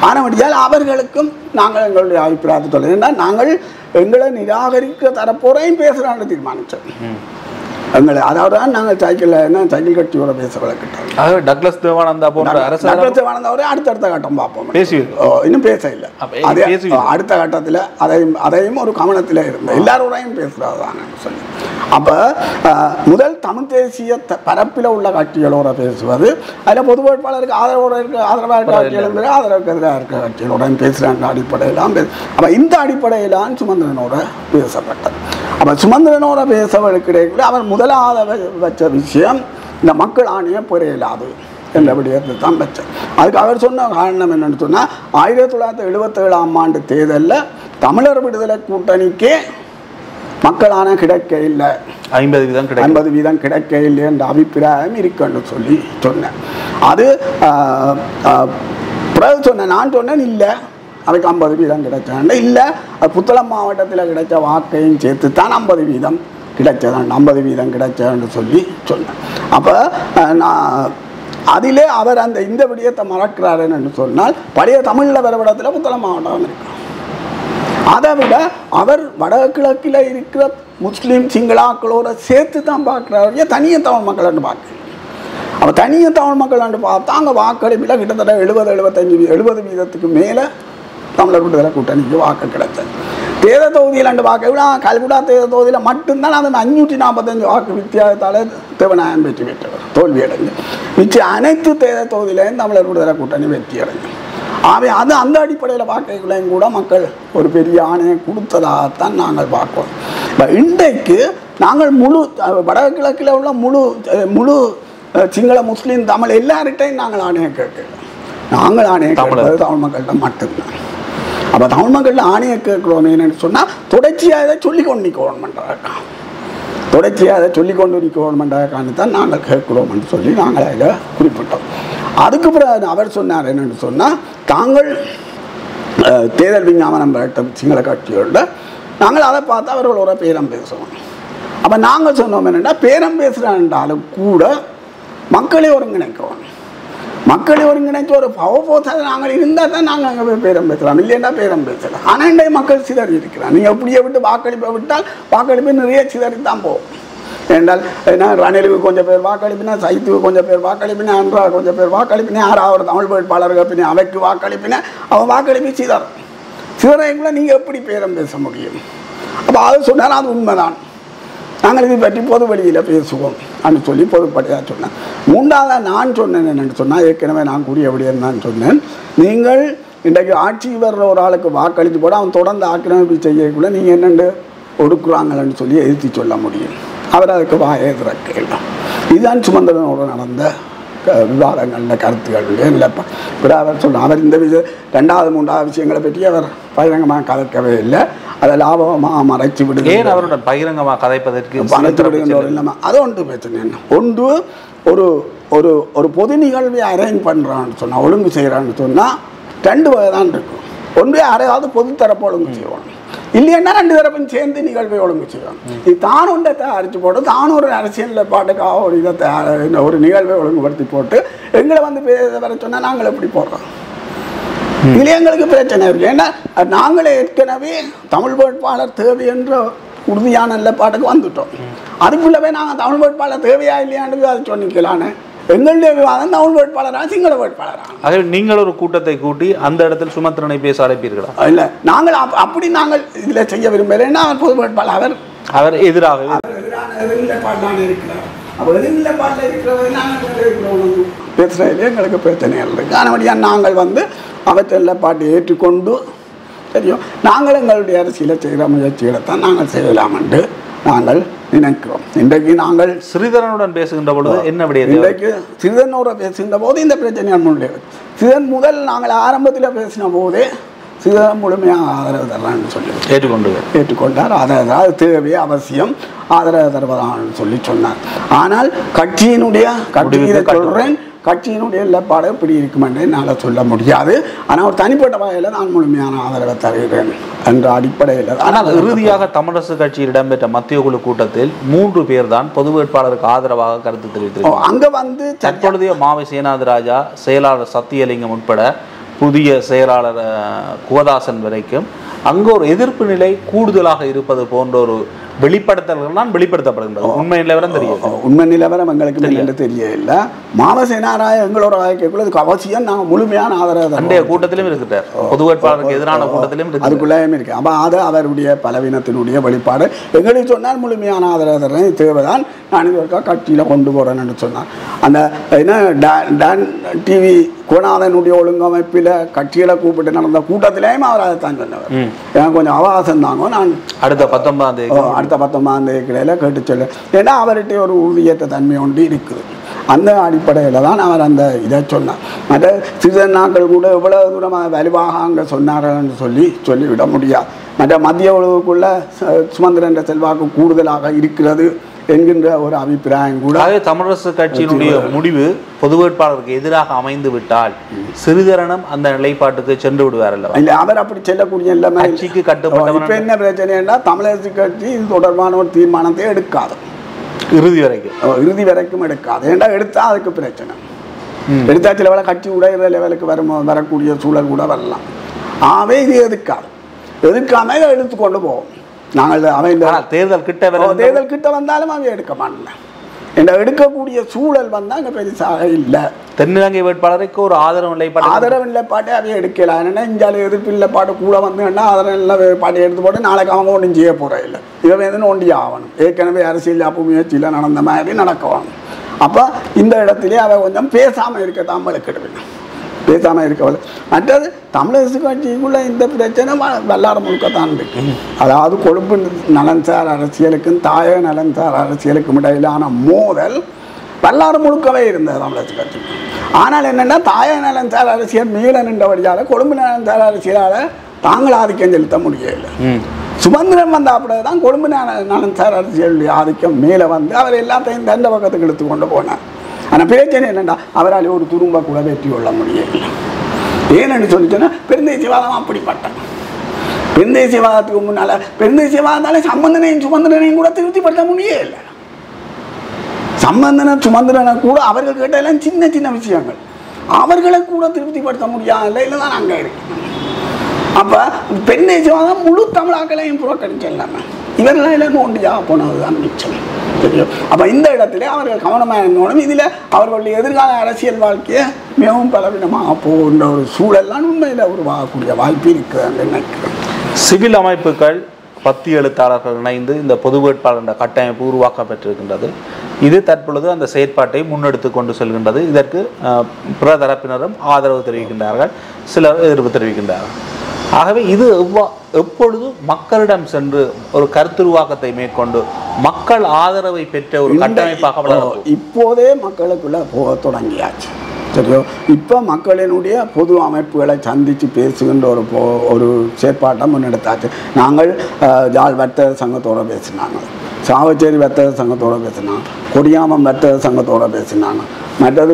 ஆனபடியால் அவர்களுக்கும் நாங்கள் எங்களுடைய அபிப்பிராயத்தை சொல்ல, நாங்கள் எங்களை நிராகரிக்க தரப்போரையும் பேசுகிறான்னு தீர்மானித்தோம். அதாவது நாங்கள் சைக்கிள் கட்சியோட பேச வழக்கிட்டோம். டக்ளஸ் தேவானந்தா தேவானந்தாவோட அடுத்தடுத்த கட்டம் பார்ப்போம். இன்னும் பேச இல்லை. அதே அடுத்த கட்டத்தில் அதையும் ஒரு கவனத்தில் இருந்தோம். எல்லாரோடையும் பேசுகிறதான்னு சொல்லி. அப்போ முதல் தமிழ் தேசிய பரப்பில் உள்ள கட்சிகளோட பேசுவது, அதில் பொது வேட்பாளருக்கு ஆதரவாக இருக்க கட்சிகளும் ஆதரவுக்கு எதிராக இருக்க கட்சிகளோட பேசுகிறாங்க அடிப்படையெல்லாம் அப்போ இந்த அடிப்படையிலான் சுமந்திரனோட பேசப்பட்டது. அப்போ சுமந்திரனோட பேசவர்களுக்கு அவர் முதலாவது வச்ச விஷயம் இந்த மக்கள் ஆணையம் பெற இயலாது என்ற விடயத்தை தான் வச்சார். அதுக்கு அவர் சொன்ன காரணம் என்னென்னு சொன்னால், 1977ஆம் ஆண்டு தேர்தலில் தமிழர் விடுதலை கூட்டணிக்கே மக்கள் ஆணையம் கிடைக்க இல்லை, 50% கிடைக்க இல்லை என்ற அபிப்பிராயம் இருக்குன்னு சொல்லி சொன்னேன். அது பிறகு சொன்னேன், நான் சொன்னேன் இல்லை அதுக்கு 50% கிடைச்சாண்ட இல்லை, அது புத்தளம் மாவட்டத்தில் கிடைச்ச வாக்கையும் சேர்த்து தான் 50% கிடைச்சதான், 50% கிடைச்சன்னு சொல்லி சொன்னேன். அப்போ நான் அதிலே அவர் இந்த விடயத்தை மறக்கிறாருன்னு சொன்னால், பழைய தமிழில் வரவிடத்தில் புத்தளம் மாவட்டம் இருக்கு. அதை விட அவர் வடகிழக்கில் இருக்கிற முஸ்லீம் சிங்களாக்களோட சேர்த்து தான் பார்க்குறாரு, தனியாக தமிழ் மக்கள்னு பார்க்குறேன். அப்போ தனியாக தமிழ் மக்கள்னு பார்த்தா அங்கே வாக்களிப்பில் கிட்டத்தட்ட 70-75% மேலே தமிழர் விடுதலை கூட்டணிக்கு வாக்கு கிடைச்சது. தேர்தல் தொகுதியில் பார்க்க விட கல்குடா தேர்தல் தொகுதியில் மட்டும்தான் அது 545 வாக்கு வித்தியாசத்தால் தேவநாயகம் வெற்றி பெற்றவர் தோல்வி அடைஞ்சு. மிச்சம் அனைத்து தேர்தல் தொகுதியிலையும் தமிழர் விடுதலை கூட்டணி வெற்றி அடைஞ்சு. ஆகவே அது அந்த அடிப்படையில் வாக்கைகளையும் கூட மக்கள் ஒரு பெரிய ஆணையை கொடுத்ததாகத்தான் நாங்கள் பார்க்கிறோம். இன்றைக்கு நாங்கள் முழு வடகிழக்கில் உள்ள முழு சிங்கள முஸ்லீம் தமிழ் எல்லார்கிட்டையும் நாங்கள் ஆணையம் கேட்கல. நாங்கள் ஆணையம் கேட்கறது தமிழ் மக்கள்கிட்ட மட்டும்தான். அப்போ தமிழ் மக்கள்கிட்ட ஆணையம் கேட்குறோம் என்னன்னு சொன்னால் தொடர்ச்சியாக இதை சொல்லிக்கொண்டு நிற்கணுமென்றாக்கா, தொடர்ச்சியாக அதை சொல்லிக்கொண்டு நிற்கணுமென்றாக்கான்னு தான் நாங்கள் கேட்குறோம்னு சொல்லி நாங்கள் அதில் குறிப்பிட்டோம். அதுக்கு பிறகு அவர் சொன்னார் என்னென்னு சொன்னால், தாங்கள் தேர்தல் விஞ்ஞாபனம் பெற்ற சிங்கள கட்சியோட நாங்கள் அதை பார்த்து அவர்களோட பேரம் பேசுவோம். அப்போ நாங்கள் சொன்னோம் என்னென்னா, பேரம் பேசுகிறான்றாலும் கூட மக்களை ஒருங்கிணைக்கிறோம். மக்களை ஒருங்கிணைச்சு ஒரு பவர் ஃபோர்ஸாக நாங்கள் இருந்தால் தான் நாங்கள் அங்கே போய் பேரம் பேசலாம், இல்லைன்னா பேரம் பேசலாம். ஆனால் இன்றைய மக்கள் சிதறி இருக்கிறாங்க. நீங்கள் அப்படியே விட்டு வாக்களிப்பை விட்டால் வாக்களிப்பு நிறைய சிதறி தான் போகும். என்றால் என்ன, ரணிலுக்கு கொஞ்சம் பேர் வாக்களிப்பினா, சைத்துக்கு கொஞ்சம் பேர் வாக்களிப்பினா, அன்றா கொஞ்சம் பேர் வாக்களிப்பினா, யாராவது தமிழ் வேட்பாளர்கள் பின்னே அவைக்கு வாக்களிப்பினா அவன் வாக்களிப்பு சிதறைக்குள்ள நீங்கள் எப்படி பேரம் பேச முடியும்? அப்போ அது சொன்னால் அது உண்மைதான். நாங்கள் இதை பற்றி பொது வழியில் பேசுவோம் அப்படின்னு சொல்லி பொதுப்படையாக சொன்னேன். மூன்றாவதாக நான் சொன்னேன் என்னென்னு சொன்னால், ஏற்கனவே நான் கூறியபடியே நான் சொன்னேன், நீங்கள் இன்றைக்கு ஆட்சி வர்ற ஒரு ஆளுக்கு வாக்களித்து போட அவன் தொடர்ந்து ஆக்கிரமிப்பு செய்யக்குள்ள நீங்கள் என்னென்று ஒடுக்குறாங்களன்னு சொல்லி எதிர்த்து சொல்ல முடியும். அவர் அதுக்கு வாயதிறக்கல. இதுதான் சுமந்திரனோடு நடந்த விவாதங்களில் கருத்துக்கள் இல்லைப்பா. கூட அவர் சொன்னார், அவர் இந்த ரெண்டாவது மூன்றாவது விஷயங்களை பற்றி அவர் பகிரங்கமாக கதைக்கவே இல்லை. அதை லாபமாக மறைச்சி விடுங்க. ஏன் அவருடன் பகிரங்கமாக கதைப்பதற்கு மறைச்சி விடுகின்ற இல்லாமல் அது ஒன்று பிரச்சனை. என்ன ஒன்று, ஒரு ஒரு ஒரு பொது நிகழ்வை அரேஞ்ச் பண்ணுறான்னு சொன்னால், ஒழுங்கு செய்கிறான்னு சொன்னால் ரெண்டு வகை தான் இருக்கும். ஒன்று யாரையாவது பொது தரப்பு ஒழுங்கு செய்வாங்க, இல்லைன்னா ரெண்டு தரப்பும் சேர்ந்து நிகழ்வை ஒழுங்கு செய்வாங்க. இது தான் ஒன்றை தயாரித்து போட்டு தான் ஒரு அரசியலில் பாட்டுக்காக ஒரு இதை ஒரு நிகழ்வை ஒழுங்குபடுத்தி போட்டு எங்களை வந்து பேச வர சொன்னால் நாங்கள் எப்படி போடுறோம்? இதில் எங்களுக்கு பிரச்சனை இருக்குது. ஏன்னா நாங்களே ஏற்கனவே தமிழ் வேட்பாளர் தேவை என்ற உறுதியான நிலைப்பாட்டுக்கு வந்துட்டோம். அதுக்குள்ளவே நாங்கள் தமிழ் வேட்பாளர் தேவையா இல்லையான்னு அதை சொன்னிக்கலான்னு எங்களுடைய விவாதம் தமிழ் வேட்பாளராக சிங்கள வேட்பாளராக. ஆகவே நீங்கள் ஒரு கூட்டத்தை கூட்டி அந்த இடத்தில் சுமந்திரனை பேச அழைப்பீர்களா? இல்லை, நாங்கள் அப்படி நாங்கள் இதில் செய்ய விரும்பலைன்னா அவர் பொது வேட்பாளர் அவர் எதிராக நிலைப்பாட்டான இருக்கிறார். அப்போ நிலைப்பாட்டில் இருக்கிறவரை நாங்கள் பேசுகிறதுலே எங்களுக்கு பிரச்சனைகள் இருக்குது. அதனால நாங்கள் வந்து அவற்றை நிலைப்பாட்டை ஏற்றுக்கொண்டு தெரியும் நாங்கள் எங்களுடைய அரசியலை செய்கிற முயற்சிகளை தான் நாங்கள் செய்யலாம் என்று நாங்கள் நினைக்கிறோம். இன்றைக்கு நாங்கள் ஸ்ரீதரனுடன் பேசுகின்ற பொழுது என்ன விடையது? இன்றைக்கு ஸ்ரீதரனோட பேசுகின்ற போது இந்த பிரச்சனைகள் முன்னே சிதன் முதல் நாங்கள் ஆரம்பத்தில் பேசின போதே சிதன் முழுமையாக ஆதரவு தர்றான்னு சொல்லி ஏற்றுக்கொண்டார். அது தேவை அவசியம் ஆதரவு தருவதான்னு சொல்லி சொன்னார். ஆனால் கட்சியினுடைய சொல்கிறேன், கட்சியினுடைய நிலைப்பாடு இப்படி இருக்குமென்று என்னால் சொல்ல முடியாது. ஆனால் ஒரு தனிப்பட்ட வகையில் நான் முழுமையான ஆதரவை தருகிறேன் என்ற அடிப்படையில். ஆனால் இறுதியாக தமிழரசு கட்சியில் இடம்பெற்ற மத்திய குழு கூட்டத்தில் 3 பேர் தான் பொது வேட்பாளருக்கு ஆதரவாக கருத்து தெரிவித்திருக்கிறார். அங்கே வந்து தற்பொழுதைய மாவை சேனாதிராஜா, செயலாளர் சத்தியலிங்கம் உட்பட புதிய செயலாளர் குகதாசன் வரைக்கும் அங்கே ஒரு எதிர்ப்பு நிலை கூடுதலாக இருப்பது போன்ற ஒரு வெளிப்படுத்தல்கள் தான் வெளிப்படுத்தப்படுகின்றது. உண்மை நிலவரம் தெரியும். உண்மை நிலவரம் எங்களுக்கு தெரியல. மாவசேனாராய எங்களோட வாழ்க்கைக்குள்ள இதுக்கு அவசியம் நாங்கள் முழுமையான ஆதரவு அன்றைய கூட்டத்திலும் இருக்கிறார். பொது வேட்பாளருக்கு எதிரான கூட்டத்திலும் அதுக்குள்ளேயும் இருக்கு. அப்போ அது அவருடைய பலவீனத்தினுடைய வெளிப்பாடு. எங்களுக்கு சொன்னால் முழுமையான ஆதரவு தரேன், தேவைதான், நான் இதுவரைக்கும் கட்சியில் கொண்டு போகிறேன்னு சொன்னார். அந்த என்ன டான் டிவி குணாதனுடைய ஒழுங்கமைப்பில் கட்சிகளை கூப்பிட்டு நடந்த கூட்டத்திலேயும் அவர் அதை தான் சொன்னவர். எனக்கு கொஞ்சம் அவகாசம் தாங்க, நான் அடுத்த 19ஆம் தேதி கிடையில் கேட்டு சொல்ல. ஏன்னா அவர்கிட்ட ஒரு உறுதியற்ற தன்மை ஒன்று இருக்குது. அந்த அடிப்படையில் தான் அவர் அந்த இதை சொன்னார். மற்ற சிறிது நாட்கள் கூட எவ்வளவு தூரமாக வலுவாக அங்கே சொன்னார்ன்னு சொல்லிவிட முடியாது. மற்ற மத்திய உலகுக்குள்ள சுமந்திரன் செல்வாக்கு கூடுதலாக இருக்கிறது என்கின்ற ஒரு அபிப்பிராயம் கூட. தமிழரசு கட்சியினுடைய முடிவு பொது வேட்பாளருக்கு எதிராக அமைந்து விட்டால் சிறிதரனும் அந்த நிலைப்பாட்டுக்கு சென்று விடுவார் அல்லவா? இல்லை, அவர் அப்படி செல்லக்கூடிய எல்லாமே கட்சிக்கு கட்டுப்பட்ட. இப்போ என்ன பிரச்சனைன்னா தொடர்பான கட்சி இது தொடர்பான ஒரு தீர்மானத்தை எடுக்காது, இறுதி வரைக்கும் எடுக்காது. ஏன்னா எடுத்தால் அதுக்கு பிரச்சனை. எடுத்தா சில வேலை கட்சி உடையிற லெவலுக்கு வரக்கூடிய சூழல் கூட வரலாம். ஆகவே இது எதுக்காம இதை எடுத்துக்கொண்டு போவோம். நாங்கள் தேர்தல் கிட்ட வந்தாலும் அவங்க எடுக்க மாட்டேன். என்ற எடுக்கக்கூடிய சூழல் வந்தால் அங்கே பெருசாக இல்லை. தென்னிலங்கை வேட்பாளருக்கு ஒரு ஆதரவு நிலைப்பாட்டை அவைய எடுக்கலாம். என்னென்னா இந்தியாவில் எதிர்ப்பு நிலைப்பாடு கூட வந்துன்னா ஆதரவு நிலைப்பாட்டை எடுத்து போட்டு நாளைக்கு அவங்க ஒன்றும் செய்ய போகிற இல்லை. இவன் எதுன்னு ஒண்டி ஆகணும். ஏற்கனவே அரசியல் அப்போ முயற்சியில் நடந்த மாதிரி நடக்கணும். அப்போ இந்த இடத்துலேயே அவள் கொஞ்சம் பேசாமல் இருக்க தாமலுக்கிடுவேன், பேசாமல் இருக்கவில்லை. மற்றது தமிழரசு கட்சிக்குள்ள இந்த பிரச்சனை வல்லாறு முழுக்கத்தான் இருக்கு. அதாவது கொழும்பு நலன்சார் அரசியலுக்கும் தாயக நலன்சார் அரசியலுக்கும் இடையிலான மோதல் வரலாறு முழுக்கவே இருந்தது தமிழரசு கட்சி. ஆனால் என்னென்னா தாய நலன்சார் அரசியல் மேலே நின்றபடியால் கொழும்பு நலன்சார் அரசியலால் தாங்கள் ஆதிக்கம் செலுத்த முடியலை. சுதந்திரம் வந்த அப்படியே தான் கொழும்பு நலன்சார் அரசியலுடைய ஆதிக்கம் மேலே வந்து அவர் எல்லாத்தையும் தண்ட பக்கத்துக்கு எடுத்து கொண்டு போனார். ஆனால் பிரச்சனை என்னென்னா அவரால் ஒரு துரும்ப கூட வெற்றி கொள்ள முடியலை. ஏன்னு சொல்லிச்சோன்னா பெருந்தேசியவாதம் அப்படிப்பட்டான். பெருந்தேசியவாதத்துக்கு முன்னால் பெருந்தேசியவாதத்தால் சுமந்திரனையும் கூட திருப்திப்படுத்த முடியலை. சுமந்திரனை கூட அவர்கள் கேட்டாலும் சின்ன சின்ன விஷயங்கள் அவர்களை கூட திருப்திப்படுத்த முடியாத இல்லை தான் அங்கே இருக்கு. அப்போ பெருந்தேசியவாதம் முழு தமிழாக்களையும் புறக்கணிச்சிடலாம இவர்களெல்லாம் நோண்டியாக போனது தான் மிச்சம். தெரியும். அப்போ இந்த இடத்துல அவர்கள் கவனமாக இருந்தோடும். இதில் அவர்களுடைய எதிர்கால அரசியல் வாழ்க்கையை மிகவும் பலவீனமாக போகின்ற ஒரு சூழல்லாம் உண்மையில் உருவாகக்கூடிய வாய்ப்பு இருக்கிறது நினைக்கிறேன். சிவில் அமைப்புகள் 10 எழுத்தாளர்கள் இணைந்து இந்த பொது வேட்பாளர் கட்டமைப்பு உருவாக்கப்பட்டிருக்கின்றது. இது தற்பொழுது அந்த செயற்பாட்டை முன்னெடுத்து கொண்டு செல்கின்றது. இதற்கு பிற தரப்பினரும் ஆதரவு தெரிவிக்கின்றார்கள், சிலர் எதிர்ப்பு தெரிவிக்கின்றார்கள். ஆகவே இது எப்பொழுது மக்களிடம் சென்று ஒரு கருத்துருவாக்கத்தை மேற்கொண்டு மக்கள் ஆதரவை பெற்ற ஒரு கட்டமைப்பாக வளரும். இப்போதே மக்களுக்குள்ள போக தொடங்கியாச்சு. சரியோ, இப்போ மக்களினுடைய பொது அமைப்புகளை சந்தித்து பேசுகின்ற ஒரு செயற்பாட்டை முன்னெடுத்தாச்சு. நாங்கள் ஜாழ் வர்த்தக சங்கத்தோடு பேசினாங்க, சாவச்சேரி வர்த்தக சங்கத்தோடு பேசினாங்க, கொடியாமம் வர்த்தக சங்கத்தோடு பேசினாங்க, மற்றது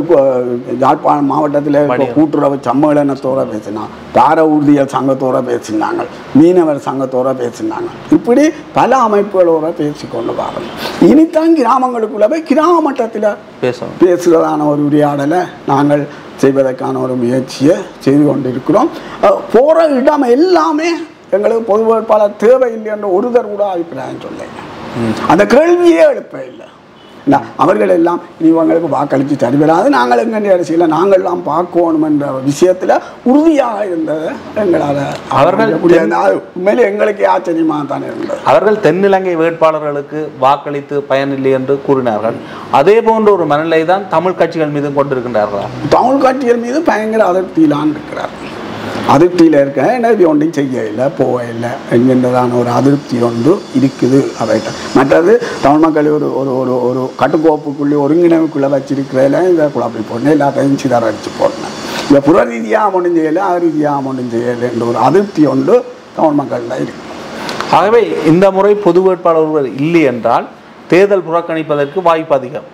யாழ்ப்பாணம் மாவட்டத்தில் கூட்டுறவு சம்மேளனத்தோடு பேசினாங்க, தார ஊர்தியல் சங்கத்தோடு பேசினாங்க, மீனவர் சங்கத்தோடு பேசினாங்க. இப்படி பல அமைப்புகளோடு பேசிக்கொண்டு வரோம். இனித்தான் கிராமங்களுக்குள்ள போய் கிராம மட்டத்தில் பேசுகிறதான ஒரு உரையாடலை நாங்கள் செய்வதற்கான ஒரு முயற்சியை செய்து கொண்டிருக்கிறோம். போகிற இடம் எல்லாமே எங்களுக்கு பொது வேட்பாளர் தேவையில்லை என்ற ஒருதர் கூட அபிப்பிராயம் சொல்ல, அந்த கேள்வியே எழுப்ப இல்லை. அவர்கள் எல்லாம் இவங்களுக்கு வாக்களித்து சரிவராது, நாங்கள் எங்கள் அரசியல நாங்கள் எல்லாம் பார்க்கணும் என்ற விஷயத்தில் உறுதியாக இருந்தது எங்களால். அவர்கள் உண்மையிலே எங்களுக்கு ஆச்சரியமாக தானே இருந்தது. அவர்கள் தென்னிலங்கை வேட்பாளர்களுக்கு வாக்களித்து பயனில்லை என்று கூறினார்கள். அதே போன்ற ஒரு மனநிலை தான் தமிழ் கட்சிகள் மீது கொண்டிருக்கின்றார்கள். தமிழ் கட்சிகள் மீது பயங்கர அதிருப்தியிலான் இருக்கிறார். அதிருப்தியில் இருக்க இது ஒன்றையும் செய்ய இல்லை, போக இல்லை என்கின்றதான ஒரு அதிருப்தி ஒன்று இருக்குது அவைகிட்ட. மற்றது தமிழ் மக்கள் ஒரு ஒரு ஒரு கட்டுக்கோப்புக்குள்ளே ஒருங்கிணைவுக்குள்ளே வச்சிருக்கிறதில்ல இதை குழப்பி போடணும், எல்லாத்தையும் சிதற அடித்து போடணும். இந்த புற ரீதியாக ஒன்றும் செய்யலை, அகரீதியாக ஒன்றும் செய்யலை என்ற ஒரு அதிருப்தி ஒன்று தமிழ் மக்களில் இருக்கு. ஆகவே இந்த முறை பொது வேட்பாளர்கள் இல்லை என்றால் தேர்தல் புறக்கணிப்பதற்கு வாய்ப்பு அதிகம்.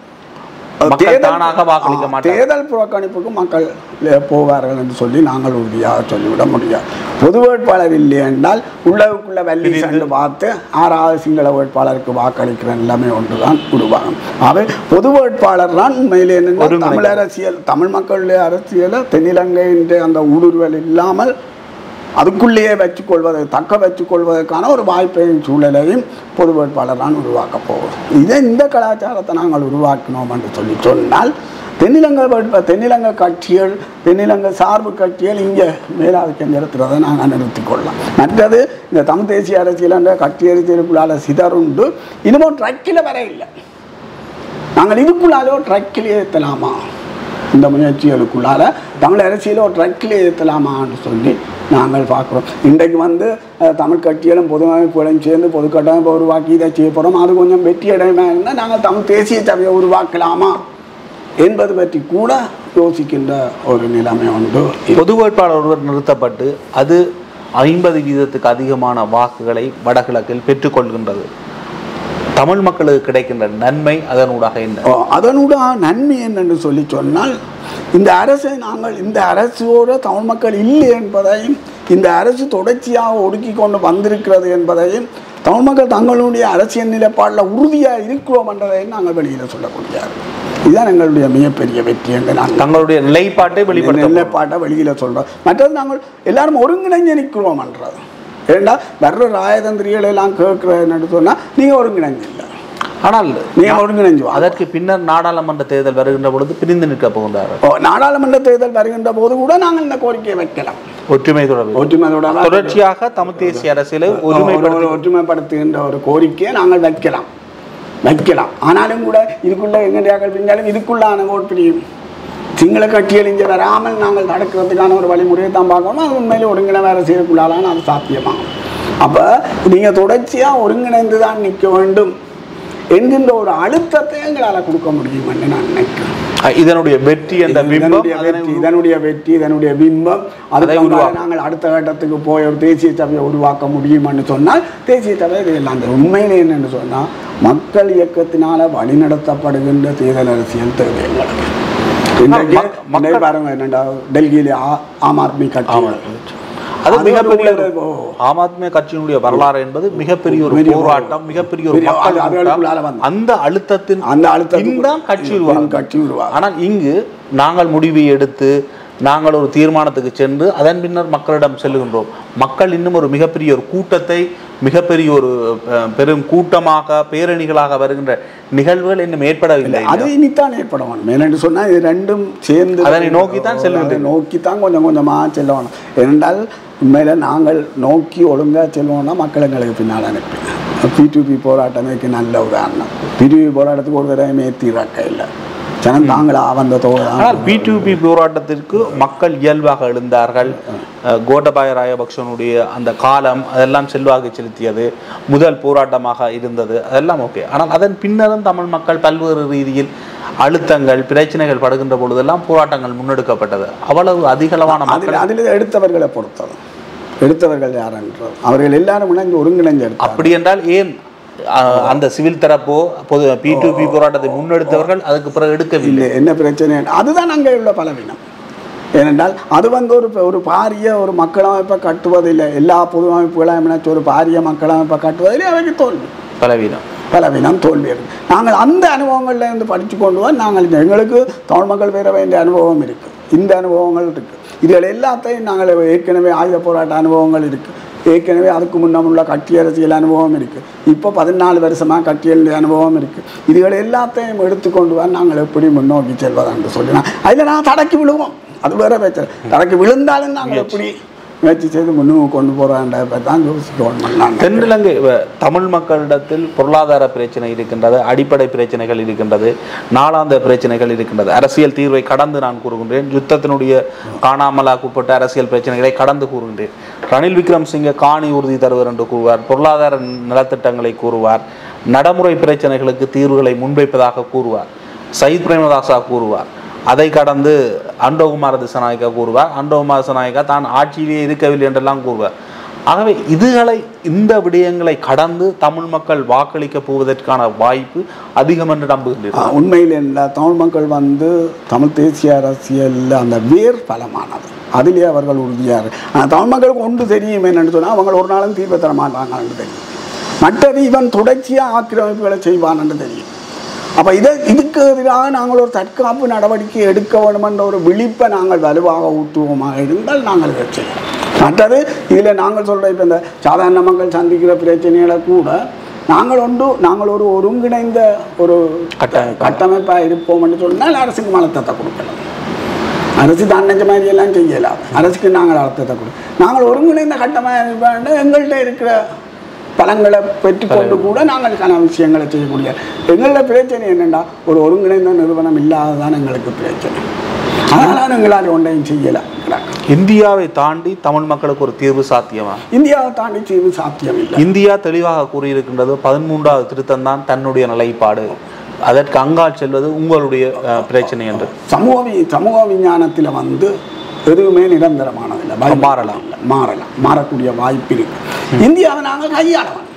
தேர்தல் புறக்கணிப்புக்கு மக்கள் போவார்கள் என்று சொல்லி நாங்கள் உறுதியாக சொல்லிவிட முடியாது. பொது வேட்பாளர் இல்லை என்றால் உள்ளவுக்குள்ள வள்ளி சென்று பார்த்து 6வது சிங்கள வேட்பாளருக்கு வாக்களிக்கிற எல்லாமே ஒன்றுதான் உருவாகும். அவை பொது வேட்பாளர் தான் உண்மையிலே தமிழ் அரசியல், தமிழ் மக்களுடைய அரசியலை தென்னிலங்கையின் அந்த ஊடுருவல் இல்லாமல் அதுக்குள்ளேயே தக்க வச்சுக்கொள்வதற்கான ஒரு வாய்ப்பையும் சூழலையும் பொது வேட்பாளர் தான் உருவாக்கப் போகும். இந்த கலாச்சாரத்தை நாங்கள் உருவாக்கினோம் என்று சொன்னால் தென்னிலங்கை கட்சிகள், தென்னிலங்கை சார்பு கட்சிகள் இங்கே மேலாதிக்கம் செலுத்துறதை நாங்கள் நிறுத்தி கொள்ளலாம். மற்றது இந்த தமிழ் தேசிய அரசியல் என்ற கட்சி அரசியலுக்குள்ளால சிதறுண்டு இன்னமும் ட்ரக்கில் வர இல்லை. நாங்கள் இதுக்குள்ளாலே ட்ரக்கில் ஏற்றலாமா, இந்த முயற்சிகளுக்குள்ளார தமிழ் அரசியல ஒரு ட்ரக்கில் ஏற்றலாமான்னு சொல்லி நாங்கள் பார்க்குறோம். இன்றைக்கு தமிழ் கட்சிகளும் பொது அமைப்புகளையும் சேர்ந்து பொது கட்டமைப்பை உருவாக்கி இதை செய்ய போகிறோம். அது கொஞ்சம் வெற்றி அடையமாக இருந்தால் நாங்கள் தமிழ் தேசிய சபையை உருவாக்கலாமா என்பது பற்றி கூட யோசிக்கின்ற ஒரு நிலைமை உண்டு. பொது வேட்பாளர் ஒருவர் நிறுத்தப்பட்டு அது 50% அதிகமான வாக்குகளை வடகிழக்கில் பெற்றுக்கொள்கின்றது. தமிழ் மக்களுக்கு கிடைக்கின்ற நன்மை அதனூடாக என்ன? அதனூடாக நன்மை என்னென்று சொல்லி சொன்னால், இந்த அரசோடு தமிழ் மக்கள் இல்லை என்பதையும், இந்த அரசு தொடர்ச்சியாக ஒடுக்கி கொண்டு வந்திருக்கிறது என்பதையும், தமிழ் மக்கள் தங்களுடைய அரசியல் நிலைப்பாடில் உறுதியாக இருக்கிறோம் என்றதையும் நாங்கள் வெளியில் சொல்லக்கூடியார். இதுதான் எங்களுடைய மிகப்பெரிய வெற்றி என்று நாங்கள் தங்களுடைய நிலைப்பாட்டை வெளியில் சொல்கிறோம். மற்றது நாங்கள் எல்லாரும் ஒருங்கிணைஞ்சு நிற்கிறோம் என்றது. ஏண்டா வர்ற ராஜதந்திரிகள் எல்லாம் கேட்குறேன்னு சொன்னால் நீங்கள் ஒருங்கிணைஞ்சில்லை, ஆனால் நீங்கள் ஒருங்கிணைஞ்சு அதற்கு பின்னர் நாடாளுமன்ற தேர்தல் வருகின்ற பொழுது பிரிந்து நிற்க போகின்றார். நாடாளுமன்ற தேர்தல் வருகின்ற போது கூட நாங்கள் இந்த கோரிக்கையை வைக்கலாம். ஒற்றுமை தொடர்ச்சியாக தமிழ் தேசிய அரசியலை ஒற்றுமைப்படுத்துகின்ற ஒரு கோரிக்கையை நாங்கள் வைக்கலாம். ஆனாலும் கூட இதுக்குள்ள எங்கேயாக்கள் பிரிஞ்சாலும் இதுக்குள்ளான ஓட் பிரியும். சிங்கள கட்சிகள் இங்கே வராமல் நாங்கள் நடக்கிறதுக்கான ஒரு வழிமுறையை தான் பார்க்கணும். அது உண்மையிலே ஒருங்கிணை வேறு செய்யக்குள்ளாலான அது சாத்தியமாகும். அப்போ நீங்கள் தொடர்ச்சியாக ஒருங்கிணைந்து தான் நிற்க வேண்டும் என்கின்ற ஒரு அழுத்தத்தை எங்களால் கொடுக்க முடியும் என்று நான் நினைக்கிறேன். இதனுடைய வெற்றி என்ற பிம்பம், இதனுடைய பிம்பம் அதை நாங்கள் அடுத்த கட்டத்துக்கு போய் ஒரு தேசிய சபையை உருவாக்க முடியும்னு சொன்னால் தேசிய சபை இதெல்லாம் அந்த உண்மையிலே என்னன்னு சொன்னால் மக்கள் இயக்கத்தினால வழிநடத்தப்படுகின்ற தேர்தல் அரசியல் தேவை எங்களுக்கு. பாருங்க என்னடா டெல்லியில ஆம் ஆத்மி கட்சி, அது மிகப்பெரிய ஆம் ஆத்மி கட்சியினுடைய வரலாறு என்பது மிகப்பெரிய ஒரு போராட்டம், மிகப்பெரிய ஒரு அந்த அழுத்தத்தின் தான் கட்சி உருவாகும். ஆனால் இங்கு நாங்கள் முடிவை எடுத்து நாங்கள் ஒரு தீர்மானத்துக்கு சென்று அதன் பின்னர் மக்களிடம் செல்லுகின்றோம். மக்கள் இன்னும் ஒரு மிகப்பெரிய ஒரு கூட்டத்தை, மிகப்பெரிய ஒரு பெரும் கூட்டமாக பேரணிகளாக வருகின்ற நிகழ்வுகள் இன்னும் ஏற்படவில்லை. அது இனித்தான் ஏற்படணும். மேலென்று சொன்னால் இது ரெண்டும் சேர்ந்து அதனை நோக்கித்தான் செல்லுகின்றோம், நோக்கித்தான் கொஞ்சம் கொஞ்சமாக செல்லணும். ஏனென்றால் உண்மையில நாங்கள் நோக்கி ஒழுங்காக செல்வோம்னா மக்கள் எங்களுக்கு பின்னால் அனுப்பி P2P போராட்டத்துக்கு நல்ல உதாரணம். P2P போராட்டத்துக்கு ஒரு தடவை தீராக்க இல்லை, ஜனம் தாங்களா வந்த ஆனால் P2P போராட்டத்திற்கு மக்கள் இயல்பாக எழுந்தார்கள். கோட்டபாய ராஜபக்சனுடைய அந்த காலம் அதெல்லாம் செல்வாக்கு செலுத்தியது, முதல் போராட்டமாக இருந்தது, அதெல்லாம் ஓகே. ஆனால் அதன் பின்னரும் தமிழ் மக்கள் பல்வேறு ரீதியில் அழுத்தங்கள் பிரச்சனைகள் படுகின்ற பொழுதெல்லாம் போராட்டங்கள் முன்னெடுக்கப்பட்டது. அவ்வளவு அதிகளவான மக்கள் அதில் எடுத்தவர்களை பொறுத்தது, எடுத்தவர்கள் யார் என்றால் அவர்கள் எல்லாரும் இணைந்து ஒருங்கிணைந்து எடுத்தார். அப்படி என்றால் ஏன் அந்த சிவில் தரப்போ பொது P2P போராட்டத்தை முன்னெடுத்தவர்கள் அதுக்கு பிறகு எடுக்கவில்லை? என்ன பிரச்சனை? அதுதான் அங்கே உள்ள பலவீனம். ஏனென்றால் அது ஒரு பாரிய ஒரு மக்களமைப்பை கட்டுவதில்லை, எல்லா பொது அமைப்புகளையும் ஒரு பாரிய மக்களமைப்பை கட்டுவதில்லை, அவைக்கு தோல்வி, பலவீனம் தோல்வி இருக்கு. நாங்கள் அந்த அனுபவங்கள்ல இருந்து படித்து கொண்டு நாங்கள் எங்களுக்கு தமிழ் மக்கள் பெற வேண்டிய அனுபவம் இருக்கு, இந்த அனுபவங்கள் இருக்கு. இதுகள் எல்லாத்தையும் நாங்கள் ஏற்கனவே ஆயுத போராட்ட அனுபவங்கள் இருக்கு, ஏற்கனவே அதுக்கு முன்னுள்ள கட்சி அரசியல் அனுபவம் இருக்குது, இப்போ 14 வருஷமாக கட்சியல் அனுபவம் இருக்குது. இதுகளை எல்லாத்தையும் எடுத்துக்கொண்டு நாங்கள் எப்படி முன்னோக்கி செல்வதான்னு சொல்லினா அதில் நான் தடக்கி விழுவோம், அது வேற பிரச்சனை. தடக்கி விழுந்தாலும் நாங்கள் எப்படி முயற்சி செய்து முன்னுக்கு கொண்டு போகிறோன்ற தான் யோசிக்கணும். தென்னிலங்கை தமிழ் மக்களிடத்தில் பொருளாதார பிரச்சனை இருக்கின்றது, அடிப்படை பிரச்சனைகள் இருக்கின்றது, நாளாந்த பிரச்சனைகள் இருக்கின்றது. அரசியல் தீர்வை கடந்து நான் கூறுகின்றேன், யுத்தத்தினுடைய காணாமலாக்கப்பட்ட அரசியல் பிரச்சனைகளை கடந்து கூறுகின்றேன். ரணில் விக்ரமசிங்கே காணி உறுதி தருவார் என்று கூறுவார், பொருளாதார நலத்திட்டங்களை கூறுவார், நடைமுறை பிரச்சனைகளுக்கு தீர்வுகளை முன்வைப்பதாக கூறுவார், சயித் பிரேமதாசா கூறுவார். அதை கடந்து அண்டோகுமார திசாநாயக்கா கூறுவார், அண்டோகுமார திசாநாயக்கா தான் ஆட்சியிலேயே இருக்கவில்லை என்றெல்லாம் கூறுவார். ஆகவே இந்த விடயங்களை கடந்து தமிழ் மக்கள் வாக்களிக்க போவதற்கான வாய்ப்பு அதிகம் என்று நம்புகின்றனர். உண்மையில் என்ன, தமிழ் மக்கள் தமிழ் தேசிய அரசியலில் அந்த வேர் பலமானது, அதிலே அவர்கள் உறுதியாக. ஆனால் தமிழ் மக்களுக்கு ஒன்று தெரியும் என்னென்னு சொன்னால் அவங்க ஒரு நாளும் தீர்வு தர மாட்டாங்கன்னு தெரியும், மற்றது இவன் தொடர்ச்சியாக ஆக்கிரமிப்புகளை செய்வான் என்று தெரியும். அப்போ இதுக்கு எதிராக நாங்கள் ஒரு தற்காப்பு நடவடிக்கை எடுக்க வேண்டும் என்ற ஒரு விழிப்பை நாங்கள் வலுவாக ஊட்டுவோமாக இருந்தால் நாங்கள் இதை செய்யலாம். மற்றது இதில் நாங்கள் சொல்கிற இப்போ இந்த சாதாரண மக்கள் சந்திக்கிற பிரச்சனைகளை கூட நாங்கள் ஒரு ஒருங்கிணைந்த ஒரு கட்டமைப்பாக இருப்போம் என்று சொன்னால் அரசுக்கு அழுத்தத்தை கொடுக்கலாம். அரசு தான் நினைச்ச மாதிரி எல்லாம் செய்யலாம், அரசுக்கு நாங்கள் அழுத்தத்தை கொடுக்கலாம். நாங்கள் ஒருங்கிணைந்த கட்டமைப்பு எங்கள்கிட்ட இருக்கிற பலங்களை பெற்றுக்கொண்டு கூட நாங்கள் கன விஷயங்களை செய்யக்கூடிய எங்களோட பிரச்சனை என்னென்னா ஒரு ஒருங்கிணைந்த நிறுவனம் இல்லாததான் எங்களுக்கு பிரச்சனை. அதனால் எங்களால் ஒன்றையும் செய்யலாம். இந்தியாவை தாண்டி தமிழ் மக்களுக்கு ஒரு தீர்வு சாத்தியமா? இந்தியாவை தாண்டி தீர்வு சாத்தியம் இல்லை. இந்தியா தெளிவாக கூறியிருக்கின்றது, 13வது திருத்தம் தான் தன்னுடைய நிலைப்பாடு, அதற்கு அங்கால் செல்வது உங்களுடைய பிரச்சனை என்று. சமூக விஞ்ஞானத்தில் எதுவுமே நிரந்தரமானதில்லை, மாறக்கூடிய வாய்ப்பு இருக்கு. இந்தியாவை நாங்கள் கையாளணும்,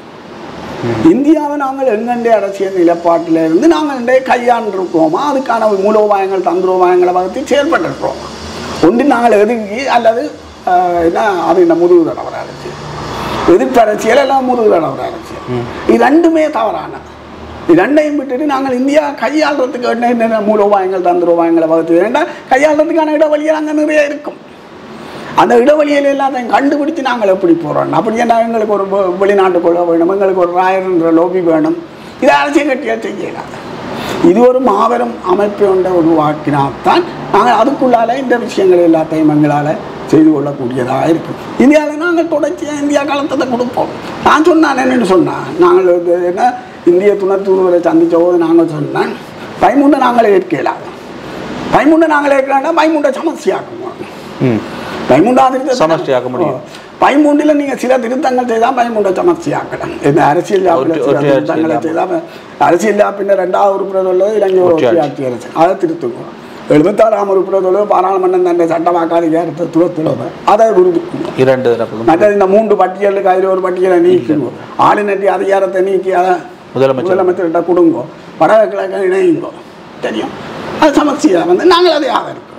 இந்தியாவை நாங்கள் எங்கெண்டே அரசியல் நிலப்பாட்டில் இருந்து நாங்கள் கையாண்டிருக்கிறோமா, அதுக்கான மூலோபாயங்கள் தந்திரோபாயங்களை வகுத்து செயல்பட்டிருக்கிறோம். ஒன்று நாங்கள் எதுக்கி அல்லது என்ன அது இந்த முதுகு தடவர அரசியல், எதிர்ப்பு அரசியல் எல்லாம் முதுகு தடவர அரசியல், இது ரெண்டுமே தவறான. இது ரெண்டையும் விட்டுட்டு நாங்கள் இந்தியா கையாளுறதுக்கு என்னென்ன மூலோபாயங்கள் தந்திரோபாயங்களை வகுத்து வேண்டாம், கையாளுறதுக்கான இடவழிகள் அங்கே நிறைய இருக்கும். அந்த இடவழியில் எல்லாத்தையும் கண்டுபிடிச்சு நாங்கள் எப்படி போகிறோம். அப்படி என்ன எங்களுக்கு ஒரு வெளிநாட்டு கொள்ள வேணும், எங்களுக்கு ஒரு ராயர்ன்ற லோபி வேணும், இதை அரசியல் கட்டியாக செய்யலாம். இது ஒரு மாபெரும் அமைப்பை ஒன்றை உருவாக்கினால்தான் நாங்கள் அதுக்குள்ளால இந்த விஷயங்கள் எல்லாத்தையும் எங்களால் செய்து கொள்ளக்கூடியதாக இருக்கும். இந்தியாவில் நாங்கள் தொடர்ச்சியாக இந்தியா காலத்தை கொடுப்போம். நான் சொன்னேன் என்னென்னு சொன்னேன், நாங்கள் என்ன இந்திய துணை தூதுவரை சந்தித்த போது நாங்கள் சொன்னேன், பயமுண்டை நாங்களே ஏற்கலாம், பயமுண்டை நாங்களே ஏற்கலாம்னா பயமுண்டை சமஸ்தியாக்குவோம், பயமுண்டா சமஸ்தியாக்க முடியும். 13 நீங்கள் சில திருத்தங்கள் செய்தால் 13 சமர்ச்சியாக்கலாம். இந்த அரசியல் திருத்தங்களை செய்தால் அரசியல் பின்னர் 2வது உறுப்பினர் உள்ளது இலங்கை ஒற்றையாட்சி அரசு, அதை திருத்துக்கும். 76ஆம் உறுப்பினர் உள்ளது பாராளுமன்றம் தன்னை சட்டமாக்காத துவத்தில் அதை உறுதிக்கும். மற்ற இந்த 3 பட்டியலுக்கு அதில் ஒரு பட்டியலை நீக்கணும். ஆளுநர் அதிகாரத்தை நீக்கி அதை முதலமைச்சர்கிட்ட கொடுங்கோ, வடகிழக்கு இணையுங்கோ, தெரியும். அது சமர்ச்சியாக வந்து நாங்கள் அதை ஆதரிக்கிறோம்.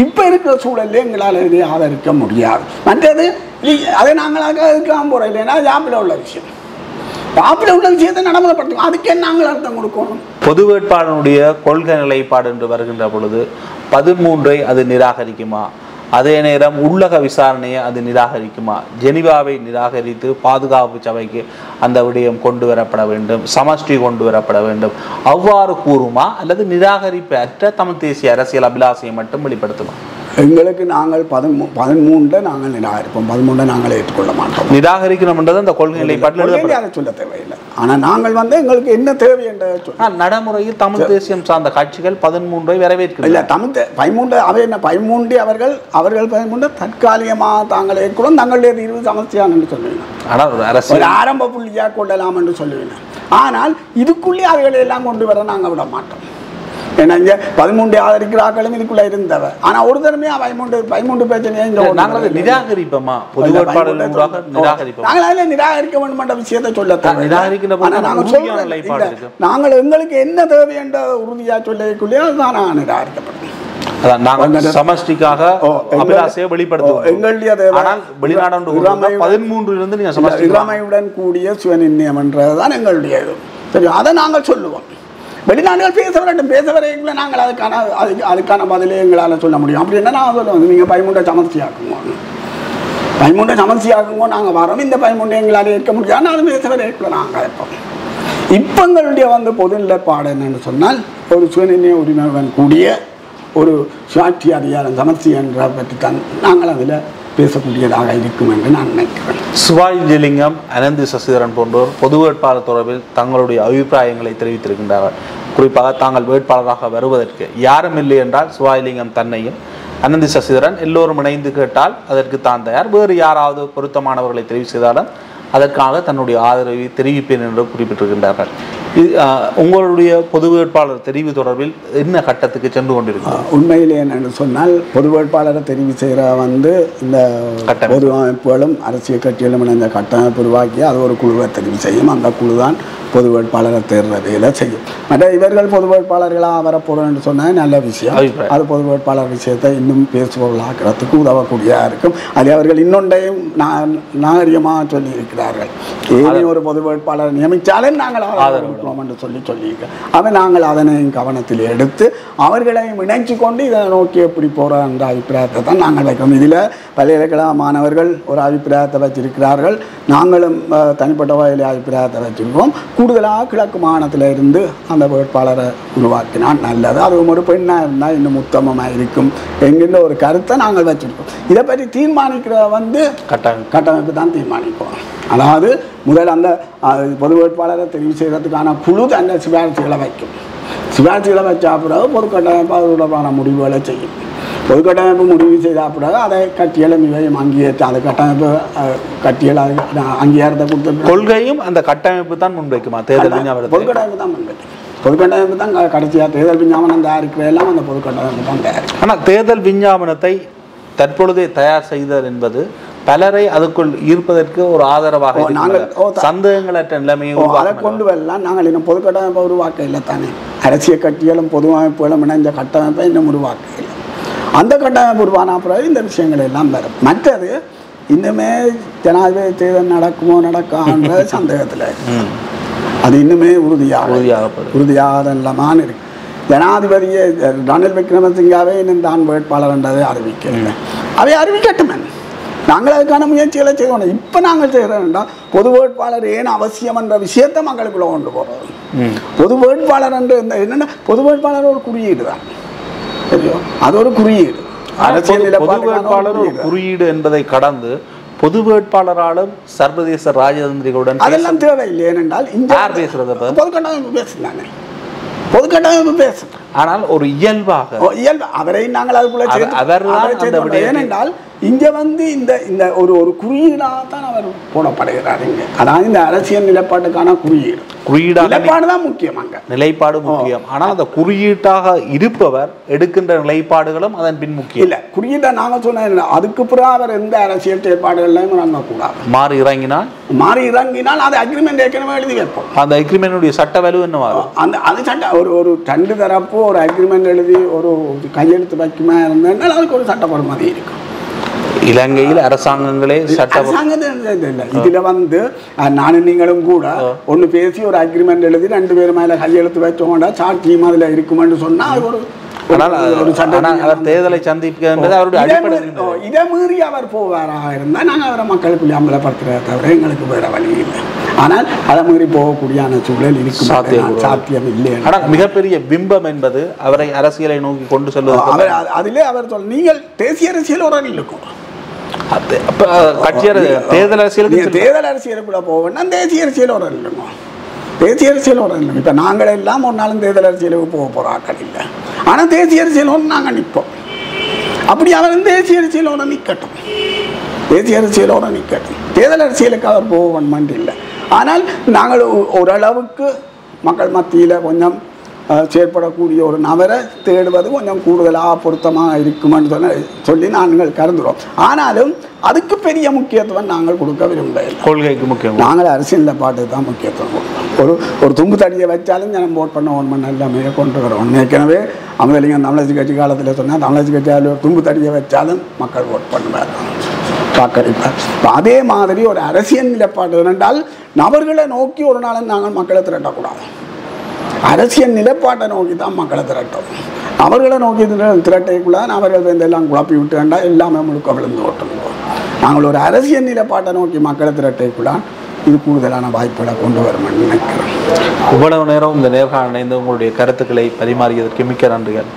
இப்போ இருக்கிற சூழல்ல எங்களால் இதை ஆதரிக்க முடியாது. மற்றது அதை நாங்களாக இருக்காம போகிறோம். இல்லைன்னா ஜாப்பில் உள்ள விஷயம், ஜாப்பில் உள்ள விஷயத்தை நடைமுறைப்படுத்தும். அதுக்கே நாங்கள் அர்த்தம் கொடுக்கணும். பொது வேட்பாளனுடைய கொள்கை நிலைப்பாடு என்று வருகின்ற பொழுது 13ஐ அது நிராகரிக்குமா? அதே நேரம் உள்ளக விசாரணையை அது நிராகரிக்குமா? ஜெனிவாவை நிராகரித்து பாதுகாப்பு சபைக்கு அந்த விடயம் கொண்டு வரப்பட வேண்டும், சமஷ்டி கொண்டு வரப்பட வேண்டும், அவ்வாறு கூறுமா? அல்லது நிராகரிப்பு அற்ற தமிழ் தேசிய அரசியல் அபிலாசையை மட்டும் வெளிப்படுத்துமா? எங்களுக்கு நாங்கள் 13 நாங்கள் நிராகரிப்போம், 13 நாங்கள் ஏற்றுக்கொள்ள மாட்டோம். நிராகரிக்கணும்ன்றது அந்த கொள்கை நிலைப்பாட்டில் அதை சொல்ல தேவையில்லை. ஆனால் நாங்கள் வந்து எங்களுக்கு என்ன தேவை என்ற நடைமுறையில் தமிழ் தேசியம் சார்ந்த கட்சிகள் 13ஐ வரவேற்கிறது. இல்லை, தமிழ் 13 அவை என்ன 13 அவர்கள் 13 தற்காலிகமாக தாங்கள் ஏற்கனவே தங்களுடைய தீர்வு சமர்ச்சியான் என்று சொல்லுவேன். ஆனால் ஒரு ஆரம்ப புள்ளியாக கொள்ளலாம் என்று சொல்லுவேன். ஆனால் இதுக்குள்ளே அவைகளை எல்லாம் கொண்டு வர நாங்கள் விட மாட்டோம். ஏன்னா இங்கே 13 ஆதரிக்கிறார்களும் இதுக்குள்ள இருந்தவ. ஆனால் ஒரு தடவையா 13 பிரச்சனையை நாங்கள் நிராகரிப்போமா? பொது வேட்பாளர்களாக நிராகரிப்போம். நாங்கள் அதில் நிராகரிக்க வேண்டும் என்ற விஷயத்தை சொல்ல நாங்கள் எங்களுக்கு என்ன தேவை என்ற உறுதியாக சொல்லக்குள்ளே அதுதான் நான் நிராகரிக்கப்பட்டேன். சமஷ்டிக்காக அபிலாசையை வெளிப்படுத்துவோம். எங்களுடைய இளமையுடன் கூடிய சுயநிர்ணயம் என்றதுதான் எங்களுடைய இது. சரி, அதை நாங்கள் சொல்லுவோம். வெளிநாடுகள் பேச வரட்டும், பேச வரைக்குள்ள நாங்கள் அதுக்கான பதிலே எங்களால் சொல்ல முடியும். அப்படின்னா நான் சொல்லுவேன், நீங்கள் 13 சமர்ச்சியாக்குங்க, 13 சமர்ச்சியாக்குங்க, நாங்கள் வரோம். இந்த 13 எங்களால் ஏற்க முடியாது, அது பேச வரைக்குள்ள நாங்கள் இருப்போம். இப்போ எங்களுடைய வந்து பொது நிலைப்பாடு என்னென்னு சொன்னால், ஒரு சுயநிர்ணய உரிமையுடன் கூடிய ஒரு சுயாட்சி அதிகாரம் சமர்ச்சி என்ற பற்றி தான் நாங்கள் அதில் பேசக்கூடியதாக இருக்கும் என்று நான் நினைக்கிறேன். சிவாஜிலிங்கம், அனந்தி சசிதரன் போன்றோர் பொது வேட்பாளர் தொடர்பில் தங்களுடைய அபிப்பிராயங்களை தெரிவித்திருக்கின்றார்கள். குறிப்பாக தாங்கள் வேட்பாளராக வருவதற்கு யாரும் இல்லை என்றால் சிவாஜிலிங்கம் தன்னையும், அனந்தி சசிதரன் எல்லோரும் இணைந்து கேட்டால் அதற்கு தான் தயார், வேறு யாராவது பொருத்தமானவர்களை தெரிவு செய்தாலும் அதற்காக தன்னுடைய ஆதரவை தெரிவிப்பேன் என்று குறிப்பிட்டிருக்கின்றார்கள். உங்களுடைய பொது வேட்பாளர் தெரிவு தொடர்பில் என்ன கட்டத்துக்கு சென்று கொண்டிருக்கிறது? உண்மையிலே என்னென்னு சொன்னால், பொது வேட்பாளரை தெரிவு செய்கிற வந்து இந்த பொது அமைப்புகளும் அரசியல் கட்சிகளும் இணைந்த கட்டமைப்பு உருவாக்கி அது ஒரு குழுவை தெரிவு செய்யும். அந்த குழு தான் பொது வேட்பாளரை தேர்ந்த வேலை செய்யும். மற்ற இவர்கள் பொது வேட்பாளர்களாக வரப்போகிறோம் என்று சொன்னால் நல்ல விஷயம். அது பொது வேட்பாளர் விஷயத்தை இன்னும் பேசுபவர்களாக்கிறதுக்கு உதவக்கூடியதாக இருக்கும். அது அவர்கள் இன்னொன்றையும் நாகரிகமாக சொல்லியிருக்கிறார்கள். ஏனே ஒரு பொது வேட்பாளர் நியமித்தாலே நாங்கள் ஆதரவு என்று சொல்லியிருக்கோம். அவை நாங்கள் அதனை கவனத்தில் எடுத்து அவர்களையும் இணைச்சு கொண்டு இதை நோக்கி எப்படி போகிறோம் என்ற அபிப்பிராயத்தை தான் நாங்கள் வைக்கிறோம். இதில் பல்கலைக்கழக மாணவர்கள் ஒரு அபிப்பிராயத்தை வச்சிருக்கிறார்கள், நாங்களும் தனிப்பட்ட வகையில் அபிப்பிராயத்தை வச்சிருக்கோம். கூடுதலாக கிழக்கு மாகாணத்தில் இருந்து அந்த வேட்பாளரை உருவாக்கினால் நல்லது, அதுவும் ஒரு பெண்ணாக இருந்தால் இன்னும் உத்தமமாக இருக்கும் என்கின்ற ஒரு கருத்தை நாங்கள் வச்சிருக்கோம். இதை பற்றி தீர்மானிக்கிற வந்து கட்டமைப்பு தான் தீர்மானிப்போம். அதாவது முதல் அந்த பொது வேட்பாளரை தெரிவு செய்வதற்கான குழு தன்னை சிபாரிசுகளை வைக்கும். சிபாரிசுகளை வச்சா பிறகு பொது கட்டமைப்பு அது தொடர்பான முடிவுகளை செய்யும். பொது கட்டமைப்பு முடிவு செய்த பிறகு அதை கட்சிகளும் இவையும் அங்கீகரித்து அந்த கட்டமைப்பு கட்சிகள் அங்கீகாரத்தை கொடுத்து கொள்கையும் அந்த கட்டமைப்பு தான் முன்வைக்குமா? தேர்தல் பொது கட்டமைப்பு தான் முன்வைக்கும். பொது கட்டமைப்பு தான் கடைசியாக தேர்தல் விஞ்ஞாபனம் தயாரிக்கிற எல்லாம் அந்த பொது கட்டமைப்பு தான் தயாரிக்கும். ஆனால் தேர்தல் விஞ்ஞாபனத்தை தற்பொழுதே தயார் செய்தல் என்பது பலரை அதுக்குள் ஈர்ப்பதற்கு ஒரு ஆதரவாக நாங்கள் சந்தேகங்களற்ற நிலைமையை அதை கொண்டு வரலாம். நாங்கள் இன்னும் பொது கட்டமைப்பை உருவாக்க இல்லை தானே. அரசியல் கட்சிகளும் பொது அமைப்புகளும் இணைந்த கட்டமைப்பை இன்னும் உருவாக்க இல்லை. அந்த கட்டமைப்பு உருவான பிறகு இந்த விஷயங்கள் எல்லாம் வரும். மற்றது இன்னுமே ஜனாதிபதி தேர்தல் நடக்குமோ நடக்கான்ற சந்தேகத்தில் அது இன்னுமே உறுதியாகாத நிலமான இருக்கு. ஜனாதிபதியை ரணில் விக்ரமசிங்காவே இன்னும் தான் வேட்பாளர் என்றதை அறிவிக்கவில்லை. அவை அறிவிக்கட்டுமே, நாங்கள் அதுக்கான முயற்சிகளை செய்யணும். இப்போ நாங்கள் செய்கிறோம்னா பொது வேட்பாளர் ஏன் அவசியம் என்ற விஷயத்தை மக்களுக்குள்ள கொண்டு போகிறோம். பொது வேட்பாளர் என்று என்னென்னா பொது வேட்பாளர் ஒரு குறியீடு தான், தெரியும், அது ஒரு குறியீடு. அரசியல் பொது வேட்பாளர் ஒரு குறியீடு என்பதை கடந்து பொது வேட்பாளராலும் சர்வதேச ராஜதந்திரிகளுடன் அதெல்லாம் தேவையில்லை. ஏனென்றால் யார் பேசுறது? பொது கட்டமைப்பு பேசுகிறாங்க, பொது கட்டமைப்பு பேசும். ஆனால் ஒரு இயல்பு அவரை நாங்கள் அதுக்குள்ள ஏனென்றால் இங்கே வந்து இந்த இந்த ஒரு குறியீடாக தான் அவர் போடப்படுகிறார் இங்கே. அதாவது இந்த அரசியல் நிலைப்பாட்டுக்கான குறியீடு நிலைப்பாடு தான் முக்கியம். அங்கே நிலைப்பாடு முக்கியம். ஆனால் அந்த குறியீட்டாக இருப்பவர் எடுக்கின்ற நிலைப்பாடுகளும் அதன் பின் முக்கியம் இல்லை. குறியீட்டை நாங்கள் சொன்ன அதுக்கு பிறகு அவர் எந்த அரசியல் செயற்பாடுகள்லையும் இறங்கக்கூடாது. மாறி இறங்கினால் அது அக்ரிமெண்ட் ஏற்கனவே எழுதி வைப்போம். அந்த அக்ரிமெண்டுடைய சட்ட வலு என்னவா அந்த அது சட்ட ஒரு ரெண்டு தரப்பு ஒரு அக்ரிமெண்ட் எழுதி ஒரு கையெழுத்து வைக்குமா இருந்ததுனால அதுக்கு ஒரு சட்டப்பொறுமதி இருக்கும். இலங்கையில் அரசாங்கங்களே இதுல வந்து நானும் நீங்களும் கூட ஒண்ணு பேசி ஒரு அக்ரிமெண்ட் எழுதி 2 பேர் மேல கையெழுத்து வச்சோம்னா சாட்சியம் அதுல இருக்குமென்னு சொன்னா அவர் தேர்தலை சந்திப்பது அவருடைய அடிப்படை. இதை மீறி அவர் போவாராக இருந்தால் நாங்கள் அவரை மக்களுக்குள்ளே அம்பலப்படுத்துறத தவிர எங்களுக்கு வேற வழி இல்லை. ஆனால் அதை மீறி போகக்கூடிய சூழல் இருக்கும், சாத்தியம் இல்லை. ஆனால் மிகப்பெரிய பிம்பம் என்பது அவரை அரசியலை நோக்கி கொண்டு செல்வது. அவர் அதிலே அவர் நீங்கள் தேசிய அரசியலோட இருக்கும் தேர்தல் அரசியலுக்குள்ள போவேன்னா தேசிய அரசியலோட இல்லைங்க. தேசிய அரசியலோட இல்லை. இப்போ நாங்கள் எல்லாம் ஒரு நாளும் தேர்தல் அரசியலுக்கு போக போகிறாக்கள் இல்லை. ஆனால் தேசிய அரசியலோடு நாங்கள் நிற்போம். அப்படி அவர் தேசிய அரசியலோட நிற்கட்டும், தேர்தல் அரசியலுக்கு அவர் போக வேண்டுமென்று இல்லை. ஆனால் நாங்கள் ஓரளவுக்கு மக்கள் மத்தியில் கொஞ்சம் செயற்படக்கூடிய ஒரு நபரை தேடுவது கொஞ்சம் கூடுதலாக பொருத்தமாக இருக்குமென்னு சொல்லி நாங்கள் கருதுகிறோம். ஆனாலும் அதுக்கு பெரிய முக்கியத்துவம் நாங்கள் கொடுக்க விரும்பவில்லை. கொள்கைக்கு முக்கியம். நாங்கள் அரசியலில் பாட்டு தான் முக்கியத்துவம் கொடுக்கிறோம். ஒரு தும்பு தடியை வச்சாலும் ஜனம் போட் பண்ண 1 மணி எல்லாமே கொண்டு வரோம். ஏற்கனவே அமிர்தலிங்கம் தமிழரசு கட்சி காலத்தில் சொன்னால் தமிழரசு கட்சியால் ஒரு தும்பு தடியை வச்சாலும் மக்கள் ஓட் பண்ணுவார், வாக்களிப்பார். அதே மாதிரி ஒரு அரசியல் நிலைப்பாடு என்றால் நபர்களை நோக்கி ஒரு நாளும் நாங்கள் மக்களை திரட்டக்கூடாது. அரசியல் நிலைப்பாட்டை நோக்கி தான் மக்களை திரட்டும். அவர்களை நோக்கி திரட்டைக்குள்ளான் அவர்கள் எல்லாம் குழப்பி விட்டு வேண்டாம் எல்லாமே முழுக்க விழுந்து ஓட்டுவோம். நாங்கள் ஒரு அரசியல் நிலைப்பாட்டை நோக்கி மக்களை திரட்டைக்குள்ளான் இது கூடுதலான வாய்ப்புகளை கொண்டு வரும் நினைக்கிறோம். இவ்வளவு நேரம் இந்த நேர்காணல் இணைந்து உங்களுடைய கருத்துக்களை பரிமாறியதற்கு மிக்க நன்றிகள்.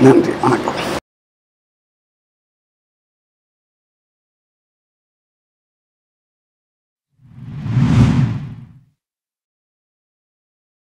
நன்றி, வணக்கம்.